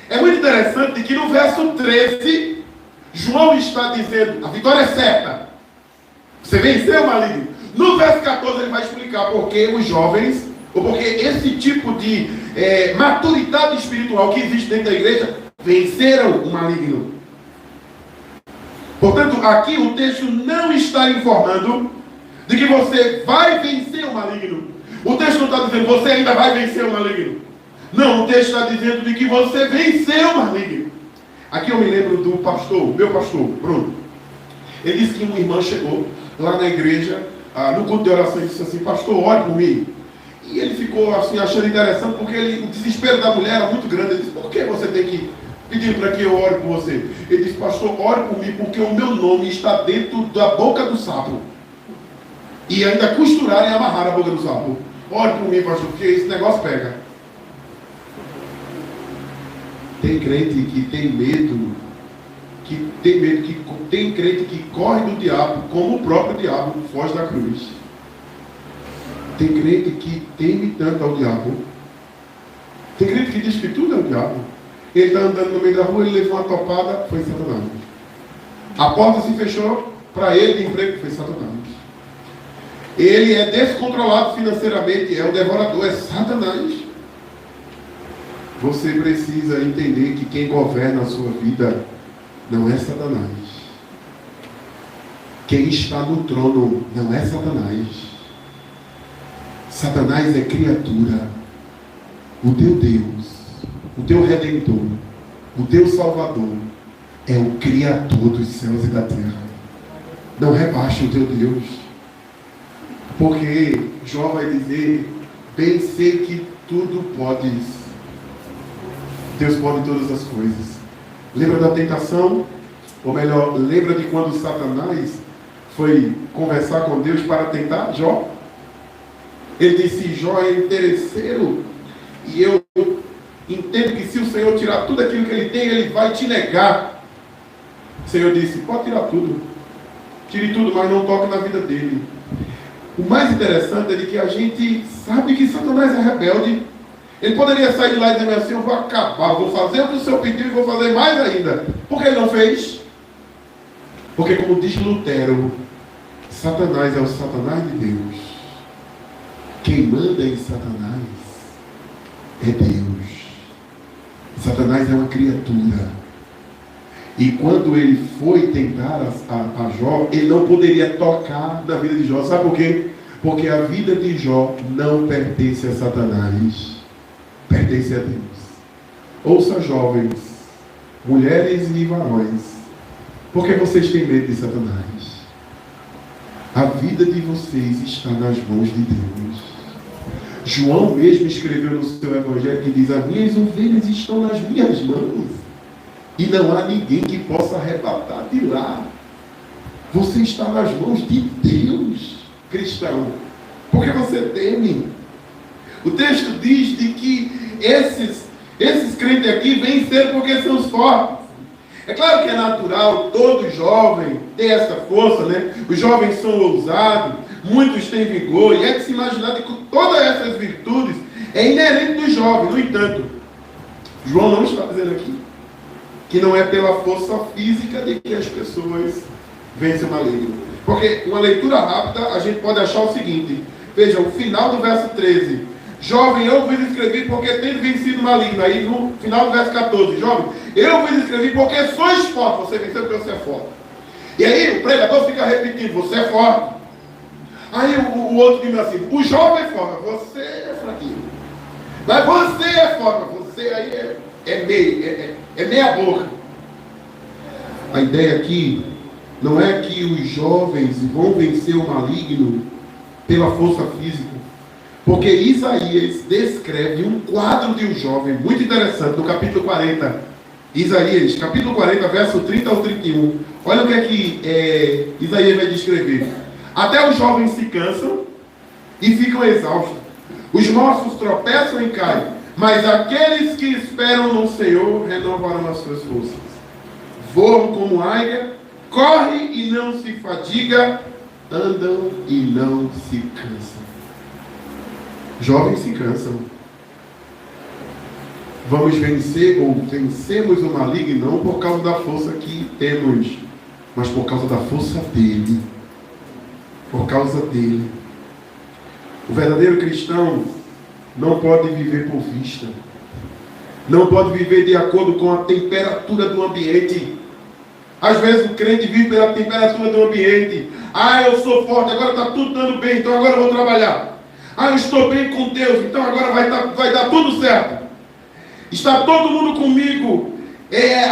É muito interessante que no verso 13, João está dizendo, a vitória é certa. Você venceu o maligno. No verso 14 ele vai explicar porque os jovens, ou porque esse tipo de maturidade espiritual que existe dentro da igreja, venceram o maligno. Portanto, aqui o texto não está informando de que você vai vencer o maligno. O texto não está dizendo que você ainda vai vencer o maligno. Não, o texto está dizendo de que você venceu o maligno. Aqui eu me lembro do pastor, meu pastor, Bruno. Ele disse que uma irmã chegou lá na igreja, no culto de oração, e disse assim, pastor, ore por mim. E ele ficou assim, achando interessante, porque o desespero da mulher era muito grande. Ele disse, por que você tem que pedir para que eu ore por você? Ele disse, pastor, ore por mim, porque o meu nome está dentro da boca do sapo. E ainda costurar e amarrar a boca do sapo. Ore por mim, pastor, porque esse negócio pega. Tem crente que tem medo, tem crente que corre do diabo, como o próprio diabo foge da cruz. Tem crente que teme tanto ao diabo. Tem crente que diz que tudo é o diabo. Ele está andando no meio da rua, ele levou uma topada, foi Satanás. A porta se fechou para ele de emprego, foi Satanás. Ele é descontrolado financeiramente, é o devorador, é Satanás. Você precisa entender que quem governa a sua vida não é Satanás. Quem está no trono não é Satanás. Satanás é criatura. O teu Deus, o teu Redentor, o teu Salvador é o Criador dos céus e da terra. Não rebaixe o teu Deus. Porque Jó vai dizer, bem sei que tudo podes. Deus pode todas as coisas. Lembra da tentação? Ou melhor, lembra de quando Satanás foi conversar com Deus para tentar Jó? Ele disse, Jó é interesseiro. E eu entendo que se o Senhor tirar tudo aquilo que ele tem, ele vai te negar. O Senhor disse, pode tirar tudo. Tire tudo, mas não toque na vida dele. O mais interessante é de que a gente sabe que Satanás é rebelde. Ele poderia sair de lá e dizer assim, eu vou acabar, vou fazer o que o Senhor pediu e vou fazer mais ainda. Por que ele não fez? Porque como diz Lutero, Satanás é o Satanás de Deus. Quem manda em Satanás é Deus. Satanás é uma criatura. E quando ele foi tentar a Jó, ele não poderia tocar na vida de Jó. Sabe por quê? Porque a vida de Jó não pertence a Satanás. Pertence a Deus. Ouça, jovens, mulheres e varões, por que vocês têm medo de Satanás? A vida de vocês está nas mãos de Deus. João mesmo escreveu no seu evangelho que diz: as minhas ovelhas estão nas minhas mãos e não há ninguém que possa arrebatar de lá. Você está nas mãos de Deus, cristão. Por que você teme? O texto diz de que esses crentes aqui venceram porque são os fortes. É claro que é natural, todo jovem tem essa força, né? Os jovens são ousados, muitos têm vigor, e é de se imaginar que todas essas virtudes é inerente do jovem. No entanto, João não está dizendo aqui que não é pela força física de que as pessoas vencem o maligno. Porque uma leitura rápida, a gente pode achar o seguinte: veja, o final do verso 13. Jovem, eu vos escrevi porque tenho vencido o maligno. Aí no final do verso 14, jovem, eu vos escrevi porque sois forte. Você venceu porque você é forte. E aí o pregador fica repetindo: você é forte. Aí o outro diz assim: o jovem é forte, você é fraquinho. Mas você é forte, você aí é meia boca. A ideia aqui não é que os jovens vão vencer o maligno pela força física. Porque Isaías descreve um quadro de um jovem muito interessante no capítulo 40. Isaías, capítulo 40, verso 30 ao 31. Olha o que é que Isaías vai descrever. Até os jovens se cansam e ficam exaustos. Os moços tropeçam e caem. Mas aqueles que esperam no Senhor renovarão as suas forças. Voam como águia, correm e não se fadiga, andam e não se cansam. Jovens se cansam. Vamos vencer ou vencemos o maligno não por causa da força que temos, mas por causa da força dele. Por causa dele. O verdadeiro cristão não pode viver por vista. Não pode viver de acordo com a temperatura do ambiente. Às vezes o crente vive pela temperatura do ambiente. Ah, eu sou forte, agora está tudo dando bem, então agora eu vou trabalhar. Ah, eu estou bem com Deus, então agora vai dar tudo certo. Está todo mundo comigo.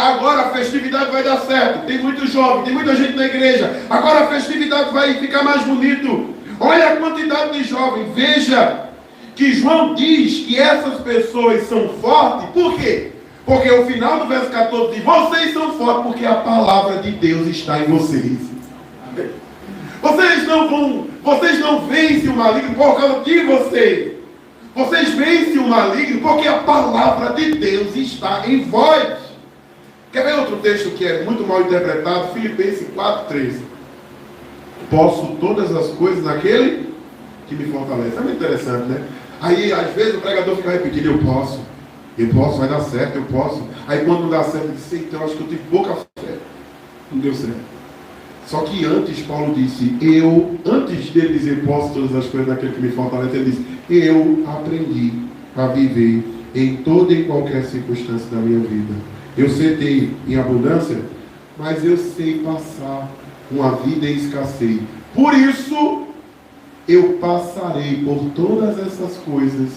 Agora a festividade vai dar certo. Tem muitos jovens, tem muita gente na igreja. Agora a festividade vai ficar mais bonito. Olha a quantidade de jovens. Veja que João diz que essas pessoas são fortes. Por quê? Porque o final do verso 14 diz: vocês são fortes porque a palavra de Deus está em vocês. Amém? Vocês não vencem o maligno por causa de vocês. Vocês vencem o maligno porque a palavra de Deus está em vós. Quer ver outro texto que é muito mal interpretado? Filipenses 4:13. Posso todas as coisas naquele que me fortalece. É muito interessante, né? Aí às vezes o pregador fica repetindo: eu posso, vai dar certo, eu posso. Aí quando não dá certo, ele diz: então acho que eu tive pouca fé. Não deu certo. Só que antes Paulo disse: antes dele dizer posso todas as coisas naquele que me fortalece, ele disse: eu aprendi a viver em toda e qualquer circunstância da minha vida. Eu sei ter em abundância, mas eu sei passar uma vida em escassez. Por isso, eu passarei por todas essas coisas,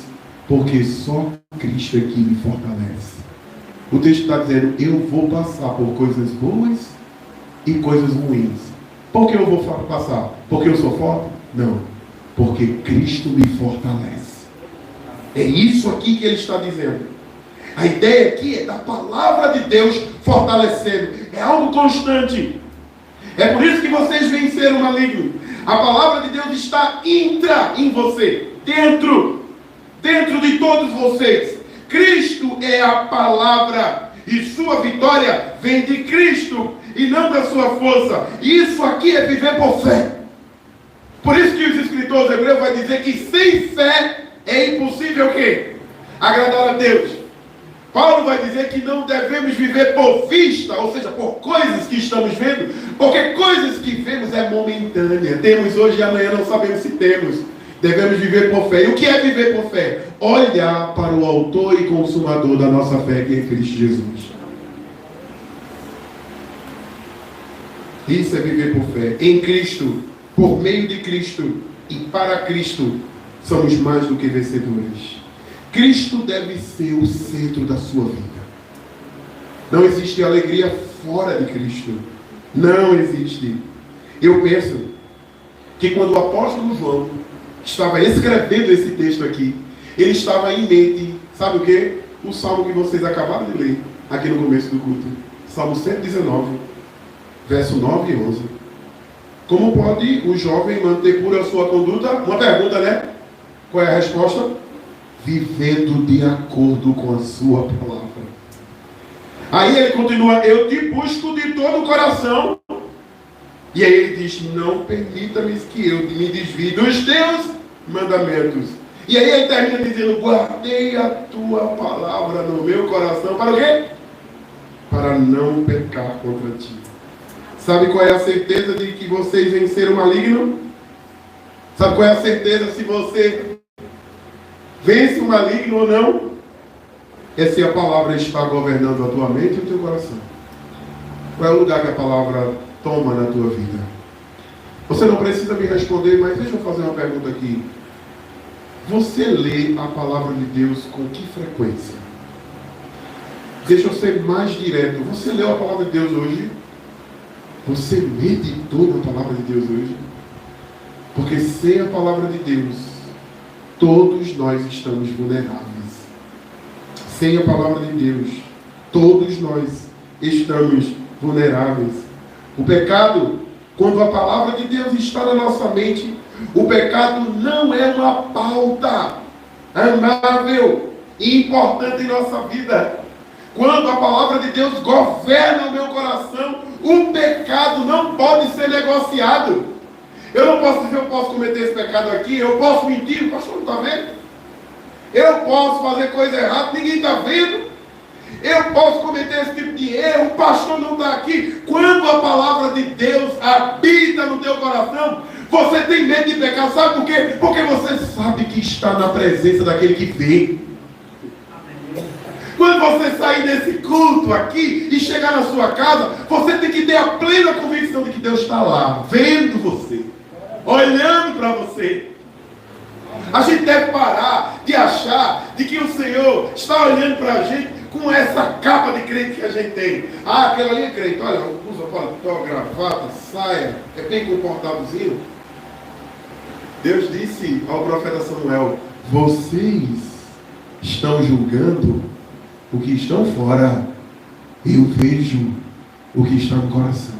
porque só Cristo é que me fortalece. O texto está dizendo: eu vou passar por coisas boas e coisas ruins. Por que eu vou passar? Porque eu sou forte? Não. Porque Cristo me fortalece. É isso aqui que ele está dizendo. A ideia aqui é da palavra de Deus fortalecendo. É algo constante. É por isso que vocês venceram o maligno. A palavra de Deus entra em você. Dentro de todos vocês. Cristo é a palavra. E sua vitória vem de Cristo e não da sua força. Isso aqui é viver por fé. Por isso que os escritores hebreus vão dizer que sem fé é impossível o quê? Agradar a Deus. Paulo vai dizer que não devemos viver por vista, ou seja, por coisas que estamos vendo, porque coisas que vemos é momentânea. Temos hoje e amanhã não sabemos se temos. Devemos viver por fé. E o que é viver por fé? Olhar para o autor e consumador da nossa fé, que é Cristo Jesus. Isso é viver por fé. Em Cristo, por meio de Cristo e para Cristo, somos mais do que vencedores. Cristo deve ser o centro da sua vida. Não existe alegria fora de Cristo. Não existe. Eu penso que quando o apóstolo João estava escrevendo esse texto aqui, ele estava em mente, sabe o quê? O salmo que vocês acabaram de ler aqui no começo do culto. Salmo 119, verso 9 e 11. Como pode o jovem manter pura a sua conduta? Uma pergunta, né? Qual é a resposta? Vivendo de acordo com a sua palavra. Aí ele continua, eu te busco de todo o coração. E aí ele diz, não permita-me que eu me desvie dos teus mandamentos. E aí ele termina dizendo, guardei a tua palavra no meu coração. Para o quê? Para não pecar contra ti. Sabe qual é a certeza de que vocês venceram o maligno? Sabe qual é a certeza se você vence o maligno ou não? É se a palavra está governando a tua mente e o teu coração. Qual é o lugar que a palavra toma na tua vida? Você não precisa me responder, mas deixa eu fazer uma pergunta aqui. Você lê a palavra de Deus com que frequência? Deixa eu ser mais direto. Você leu a palavra de Deus hoje? Você meditou na palavra de Deus hoje? Porque sem a palavra de Deus, todos nós estamos vulneráveis. Sem a palavra de Deus, todos nós estamos vulneráveis. O pecado, quando a palavra de Deus está na nossa mente, o pecado não é uma pauta amável e importante em nossa vida. Quando a palavra de Deus governa o meu coração, o pecado não pode ser negociado. Eu não posso dizer, eu posso cometer esse pecado aqui, eu posso mentir, o pastor não está vendo. Eu posso fazer coisa errada, ninguém está vendo. Eu posso cometer esse tipo de erro, o pastor não está aqui. Quando a palavra de Deus habita no teu coração, você tem medo de pecar, sabe por quê? Porque você sabe que está na presença daquele que vê. Quando você sair desse culto aqui e chegar na sua casa, você tem que ter a plena convicção de que Deus está lá, vendo você, olhando para você. A gente deve parar de achar de que o Senhor está olhando para a gente com essa capa de crente que a gente tem. Ah, aquela ali é crente, olha, usa paletó, gravata, saia, é bem comportadozinho. Deus disse ao profeta Samuel, vocês estão julgando o que estão fora, eu vejo o que está no coração.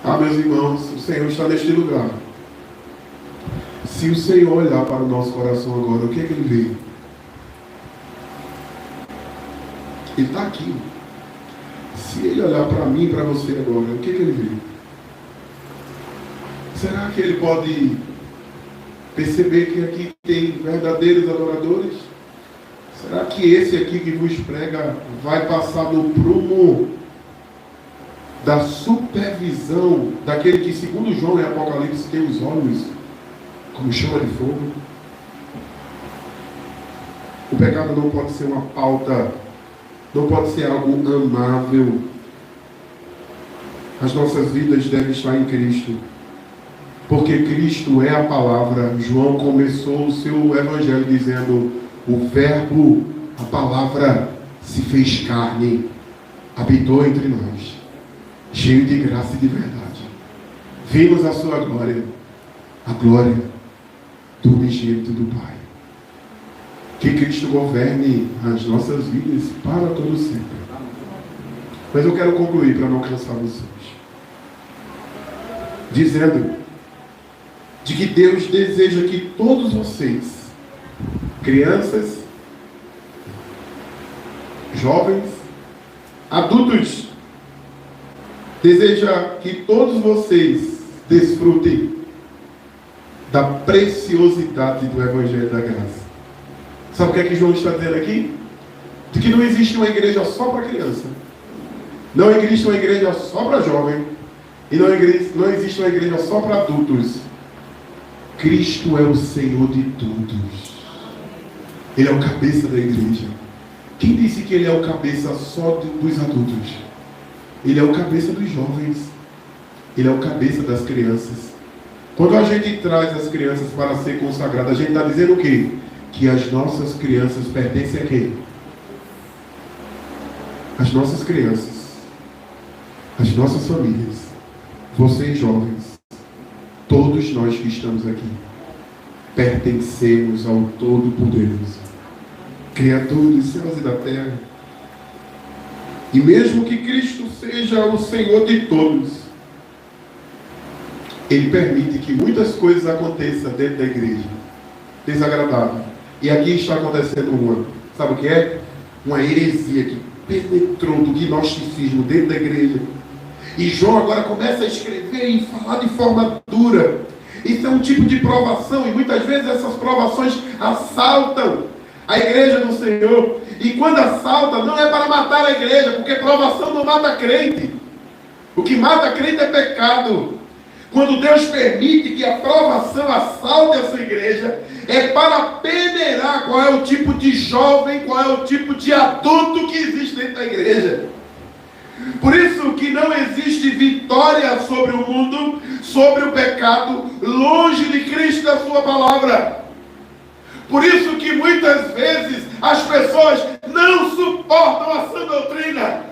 Ah, meus irmãos, o Senhor está neste lugar. Se o Senhor olhar para o nosso coração agora, o que é que Ele vê? Ele está aqui. Se Ele olhar para mim e para você agora, o que é que Ele vê? Será que Ele pode perceber que aqui tem verdadeiros adoradores? Será que esse aqui que vos prega vai passar no prumo da supervisão daquele que, segundo João em Apocalipse, tem os olhos como chama de fogo? O pecado não pode ser uma pauta, não pode ser algo amável. As nossas vidas devem estar em Cristo, porque Cristo é a palavra. João começou o seu evangelho dizendo: o verbo, a palavra, se fez carne, habitou entre nós, cheio de graça e de verdade. Vimos a sua glória, a glória do unigênito do Pai. Que Cristo governe as nossas vidas para todo sempre. Mas eu quero concluir para não cansar vocês, dizendo de que Deus deseja que todos vocês, crianças, jovens, adultos, deseja que todos vocês desfrutem da preciosidade do Evangelho da Graça. Sabe o que é que João está dizendo aqui? De que não existe uma igreja só para criança, não existe uma igreja só para jovem, e não existe uma igreja só para adultos. Cristo é o Senhor de todos. Ele é o cabeça da igreja. Quem disse que Ele é o cabeça só dos adultos? Ele é o cabeça dos jovens. Ele é o cabeça das crianças. Quando a gente traz as crianças para ser consagradas, a gente está dizendo o quê? Que as nossas crianças pertencem a quem? As nossas crianças, as nossas famílias, vocês jovens, todos nós que estamos aqui, pertencemos ao Todo-Poderoso, Criador dos céus e da terra. E mesmo que Cristo seja o Senhor de todos, Ele permite que muitas coisas aconteçam dentro da igreja, desagradável. E aqui está acontecendo uma, sabe o que é? Uma heresia que penetrou do gnosticismo dentro da igreja. E João agora começa a escrever e falar de forma dura. Isso é um tipo de provação, e muitas vezes essas provações assaltam a igreja do Senhor. E quando assalta, não é para matar a igreja, porque provação não mata crente. O que mata crente é pecado. Quando Deus permite que a provação assalte essa igreja, é para peneirar qual é o tipo de jovem, qual é o tipo de adulto que existe dentro da igreja. Por isso que não existe vitória sobre o mundo, sobre o pecado, longe de Cristo e da sua palavra. Por isso que muitas vezes as pessoas não suportam a sã doutrina,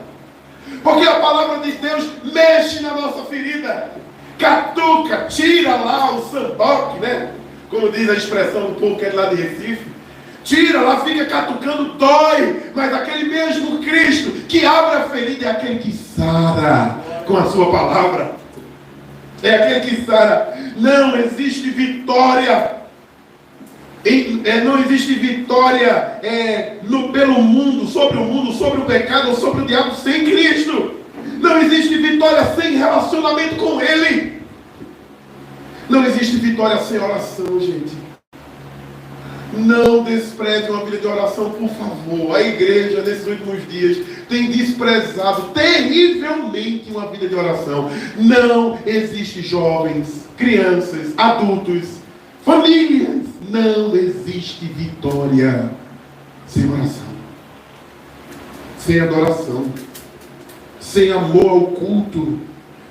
porque a palavra de Deus mexe na nossa ferida, catuca, tira lá o sandoque, né? Como diz a expressão do povo que é lá de Recife. Tira lá, fica catucando, dói. Mas aquele mesmo Cristo que abre a ferida é aquele que sara com a sua palavra. É aquele que sara. Não existe vitória. Não existe vitória pelo mundo, sobre o pecado ou sobre o diabo sem Cristo. Não existe vitória sem relacionamento com Ele. Não existe vitória sem oração, gente. Não despreze uma vida de oração, por favor. A igreja, nesses últimos dias, tem desprezado terrivelmente uma vida de oração. Não existe jovens, crianças, adultos, famílias. Não existe vitória sem oração, sem adoração, sem amor ao culto,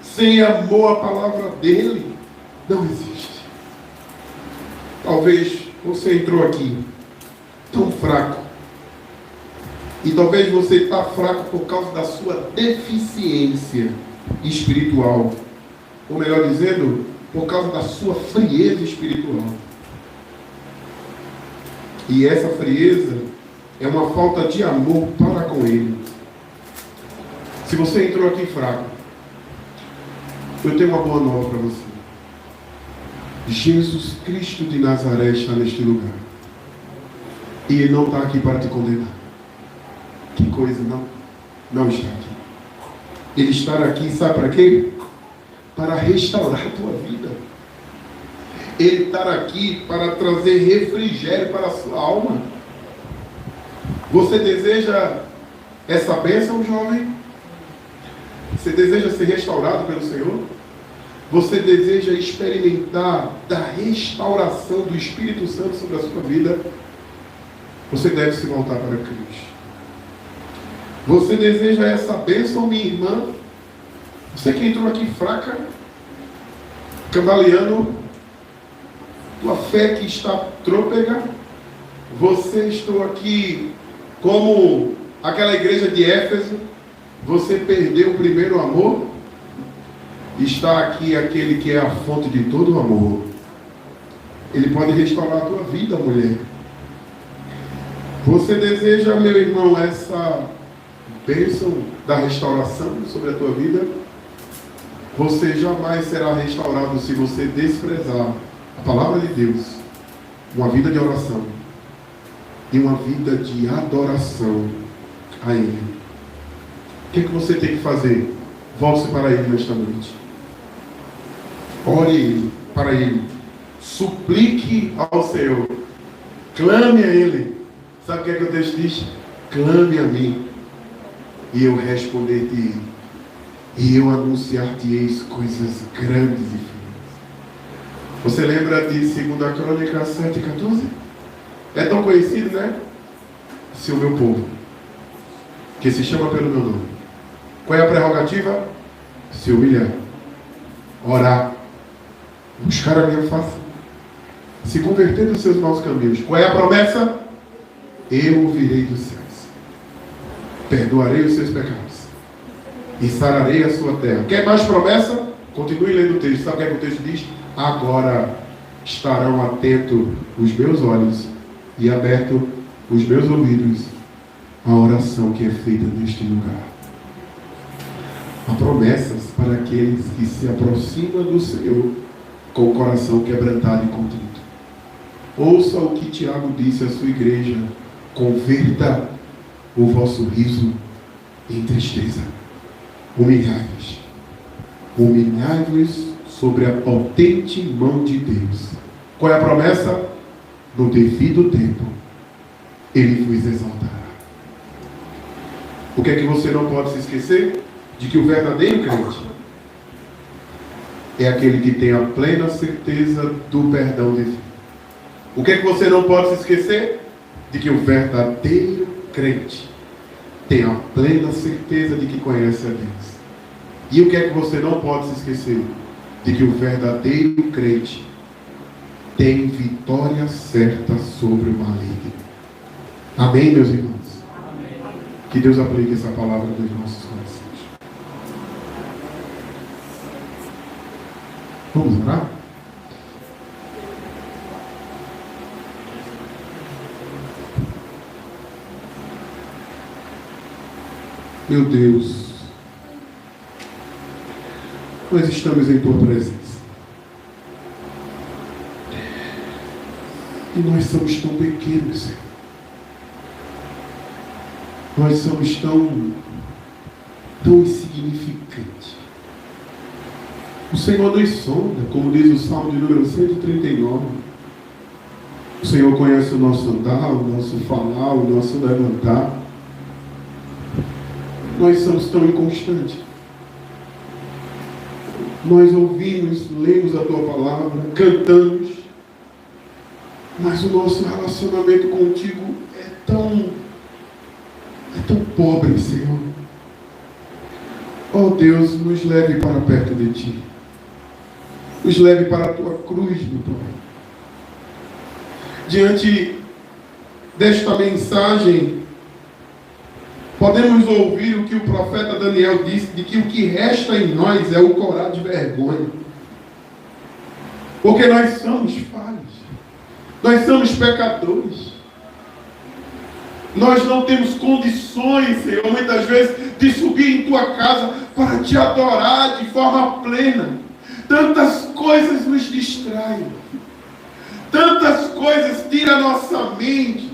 sem amor à palavra dele. Não existe. Talvez você entrou aqui tão fraco, e talvez você está fraco por causa da sua deficiência espiritual, ou melhor dizendo, por causa da sua frieza espiritual. E essa frieza é uma falta de amor para com Ele. Se você entrou aqui fraco, eu tenho uma boa nova para você. Jesus Cristo de Nazaré está neste lugar. E Ele não está aqui para te condenar. Que coisa, não? Não está aqui. Ele está aqui, sabe para quê? Para restaurar a tua vida. Ele está aqui para trazer refrigério para a sua alma. Você deseja essa bênção, jovem? Você deseja ser restaurado pelo Senhor? Você deseja experimentar da restauração do Espírito Santo sobre a sua vida? Você deve se voltar para Cristo. Você deseja essa bênção, minha irmã? Você que entrou aqui fraca, cambaleando, tua fé que está trôpega, você estou aqui como aquela igreja de Éfeso, você perdeu o primeiro amor. Está aqui aquele que é a fonte de todo o amor. Ele pode restaurar a tua vida, mulher. Você deseja, meu irmão, essa bênção da restauração sobre a tua vida? Você jamais será restaurado se você desprezar a palavra de Deus, uma vida de oração e uma vida de adoração a Ele. O que você tem que fazer? Volte-se para Ele nesta noite. Ore para Ele. Suplique ao Senhor. Clame a Ele. Sabe o que o texto diz? Clame a mim, e eu responder-te, e eu anunciar-te-eis coisas grandes e firmes. Você lembra de 2 Crônicas 7:14? É tão conhecido, né? Se o meu povo, que se chama pelo meu nome. Qual é a prerrogativa? Se humilhar, orar, buscar a minha face, se converter dos seus maus caminhos. Qual é a promessa? Eu ouvirei dos céus, perdoarei os seus pecados e sararei a sua terra. Quer mais promessa? Continue lendo o texto. Sabe o que o texto diz? Agora estarão atentos os meus olhos e abertos os meus ouvidos à oração que é feita neste lugar. Há promessas para aqueles que se aproximam do Senhor com o coração quebrantado e contrito. Ouça o que Tiago disse à sua igreja: converta o vosso riso em tristeza. Humilhai-vos. Humilhai-vos sobre a potente mão de Deus. Qual é a promessa? No devido tempo, Ele vos exaltará. O que é que você não pode se esquecer? De que o verdadeiro crente é aquele que tem a plena certeza do perdão divino. O que é que você não pode se esquecer? De que o verdadeiro crente tem a plena certeza de que conhece a Deus. E o que é que você não pode se esquecer? De que o verdadeiro crente tem vitória certa sobre o maligno. Amém, meus irmãos? Amém. Que Deus aplique essa palavra nos nossos corações. Vamos orar? Meu Deus, nós estamos em Tua presença. E nós somos tão pequenos, Senhor. Nós somos tão insignificantes. O Senhor nos sonda, como diz o Salmo de número 139. O Senhor conhece o nosso andar, o nosso falar, o nosso levantar. Nós somos tão inconstantes. Nós ouvimos, lemos a Tua palavra, cantamos, mas o nosso relacionamento contigo é tão pobre, Senhor. Oh Deus, nos leve para perto de Ti. Nos leve para a Tua cruz, meu Pai. Diante desta mensagem, podemos ouvir o que o profeta Daniel disse, de que o que resta em nós é o corar de vergonha. Porque nós somos falhos. Nós somos pecadores. Nós não temos condições, Senhor, muitas vezes, de subir em Tua casa para Te adorar de forma plena. Tantas coisas nos distraem. Tantas coisas tiram a nossa mente.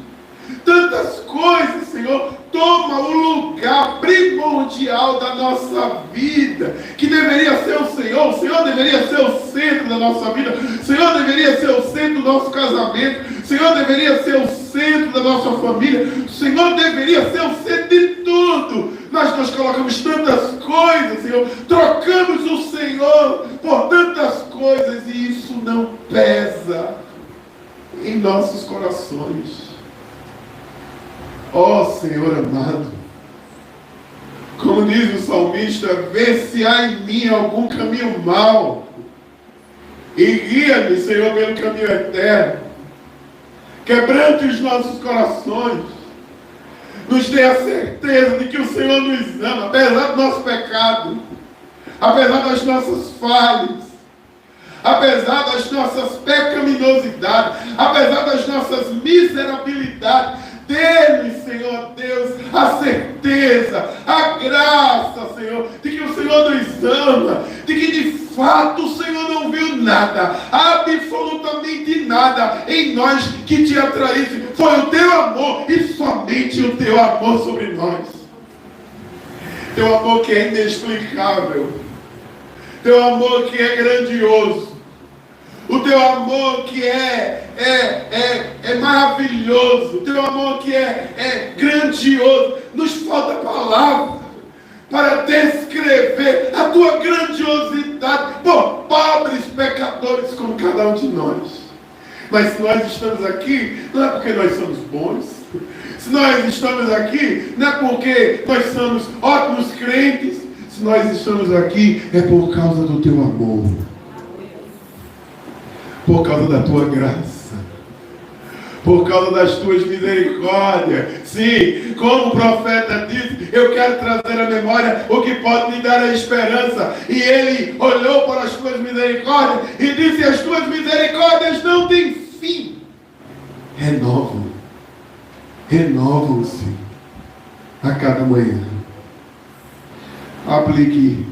Tantas coisas, Senhor, toma o lugar primordial da nossa vida, que deveria ser o Senhor. O Senhor deveria ser o centro da nossa vida. O Senhor deveria ser o centro do nosso casamento. O Senhor deveria ser o centro da nossa família. O Senhor deveria ser o centro de tudo. Nós colocamos tantas coisas, Senhor. Trocamos o Senhor por tantas coisas e isso não pesa em nossos corações. Ó Senhor amado, como diz o salmista, vê se há em mim algum caminho mau e guia-me, Senhor, pelo caminho eterno. Quebrante os nossos corações, nos dê a certeza de que o Senhor nos ama, apesar do nosso pecado, apesar das nossas falhas, apesar das nossas pecaminosidades, apesar das nossas miserabilidades. Dê-me, Senhor Deus, a certeza, a graça, Senhor, de que o Senhor nos ama, de que de fato o Senhor não viu nada, absolutamente nada em nós que te atraísse. Foi o Teu amor e somente o Teu amor sobre nós. Teu amor que é inexplicável, Teu amor que é grandioso, o Teu amor que é maravilhoso, o Teu amor que é grandioso. Nos falta palavra para descrever a Tua grandiosidade por pobres pecadores como cada um de nós. Mas se nós estamos aqui, não é porque nós somos bons. Se nós estamos aqui, não é porque nós somos ótimos crentes. Se nós estamos aqui, é por causa do Teu amor. Por causa da Tua graça, por causa das tuas misericórdias. Sim, como o profeta disse, eu quero trazer à memória o que pode me dar a esperança. E ele olhou para as tuas misericórdias e disse: as tuas misericórdias não têm fim. Renovam-se a cada manhã. Aplique,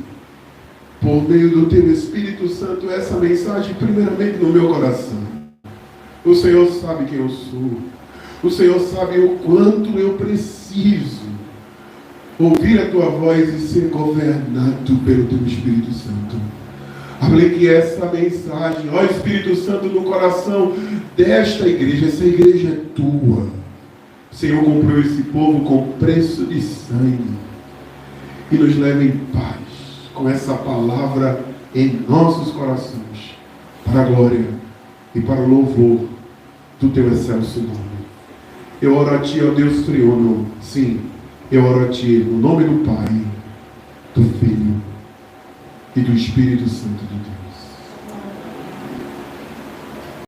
por meio do teu Espírito Santo, essa mensagem primeiramente no meu coração. O Senhor sabe quem eu sou. O Senhor sabe o quanto eu preciso ouvir a tua voz e ser governado pelo teu Espírito Santo. Aplique essa mensagem, ó Espírito Santo, no coração desta igreja. Essa igreja é tua. O Senhor comprou esse povo com preço de sangue. E nos leva em paz com essa palavra em nossos corações, para a glória e para o louvor do teu excelso nome. Eu oro a ti, ó Deus triuno. Sim, eu oro a ti no nome do Pai, do Filho e do Espírito Santo de Deus.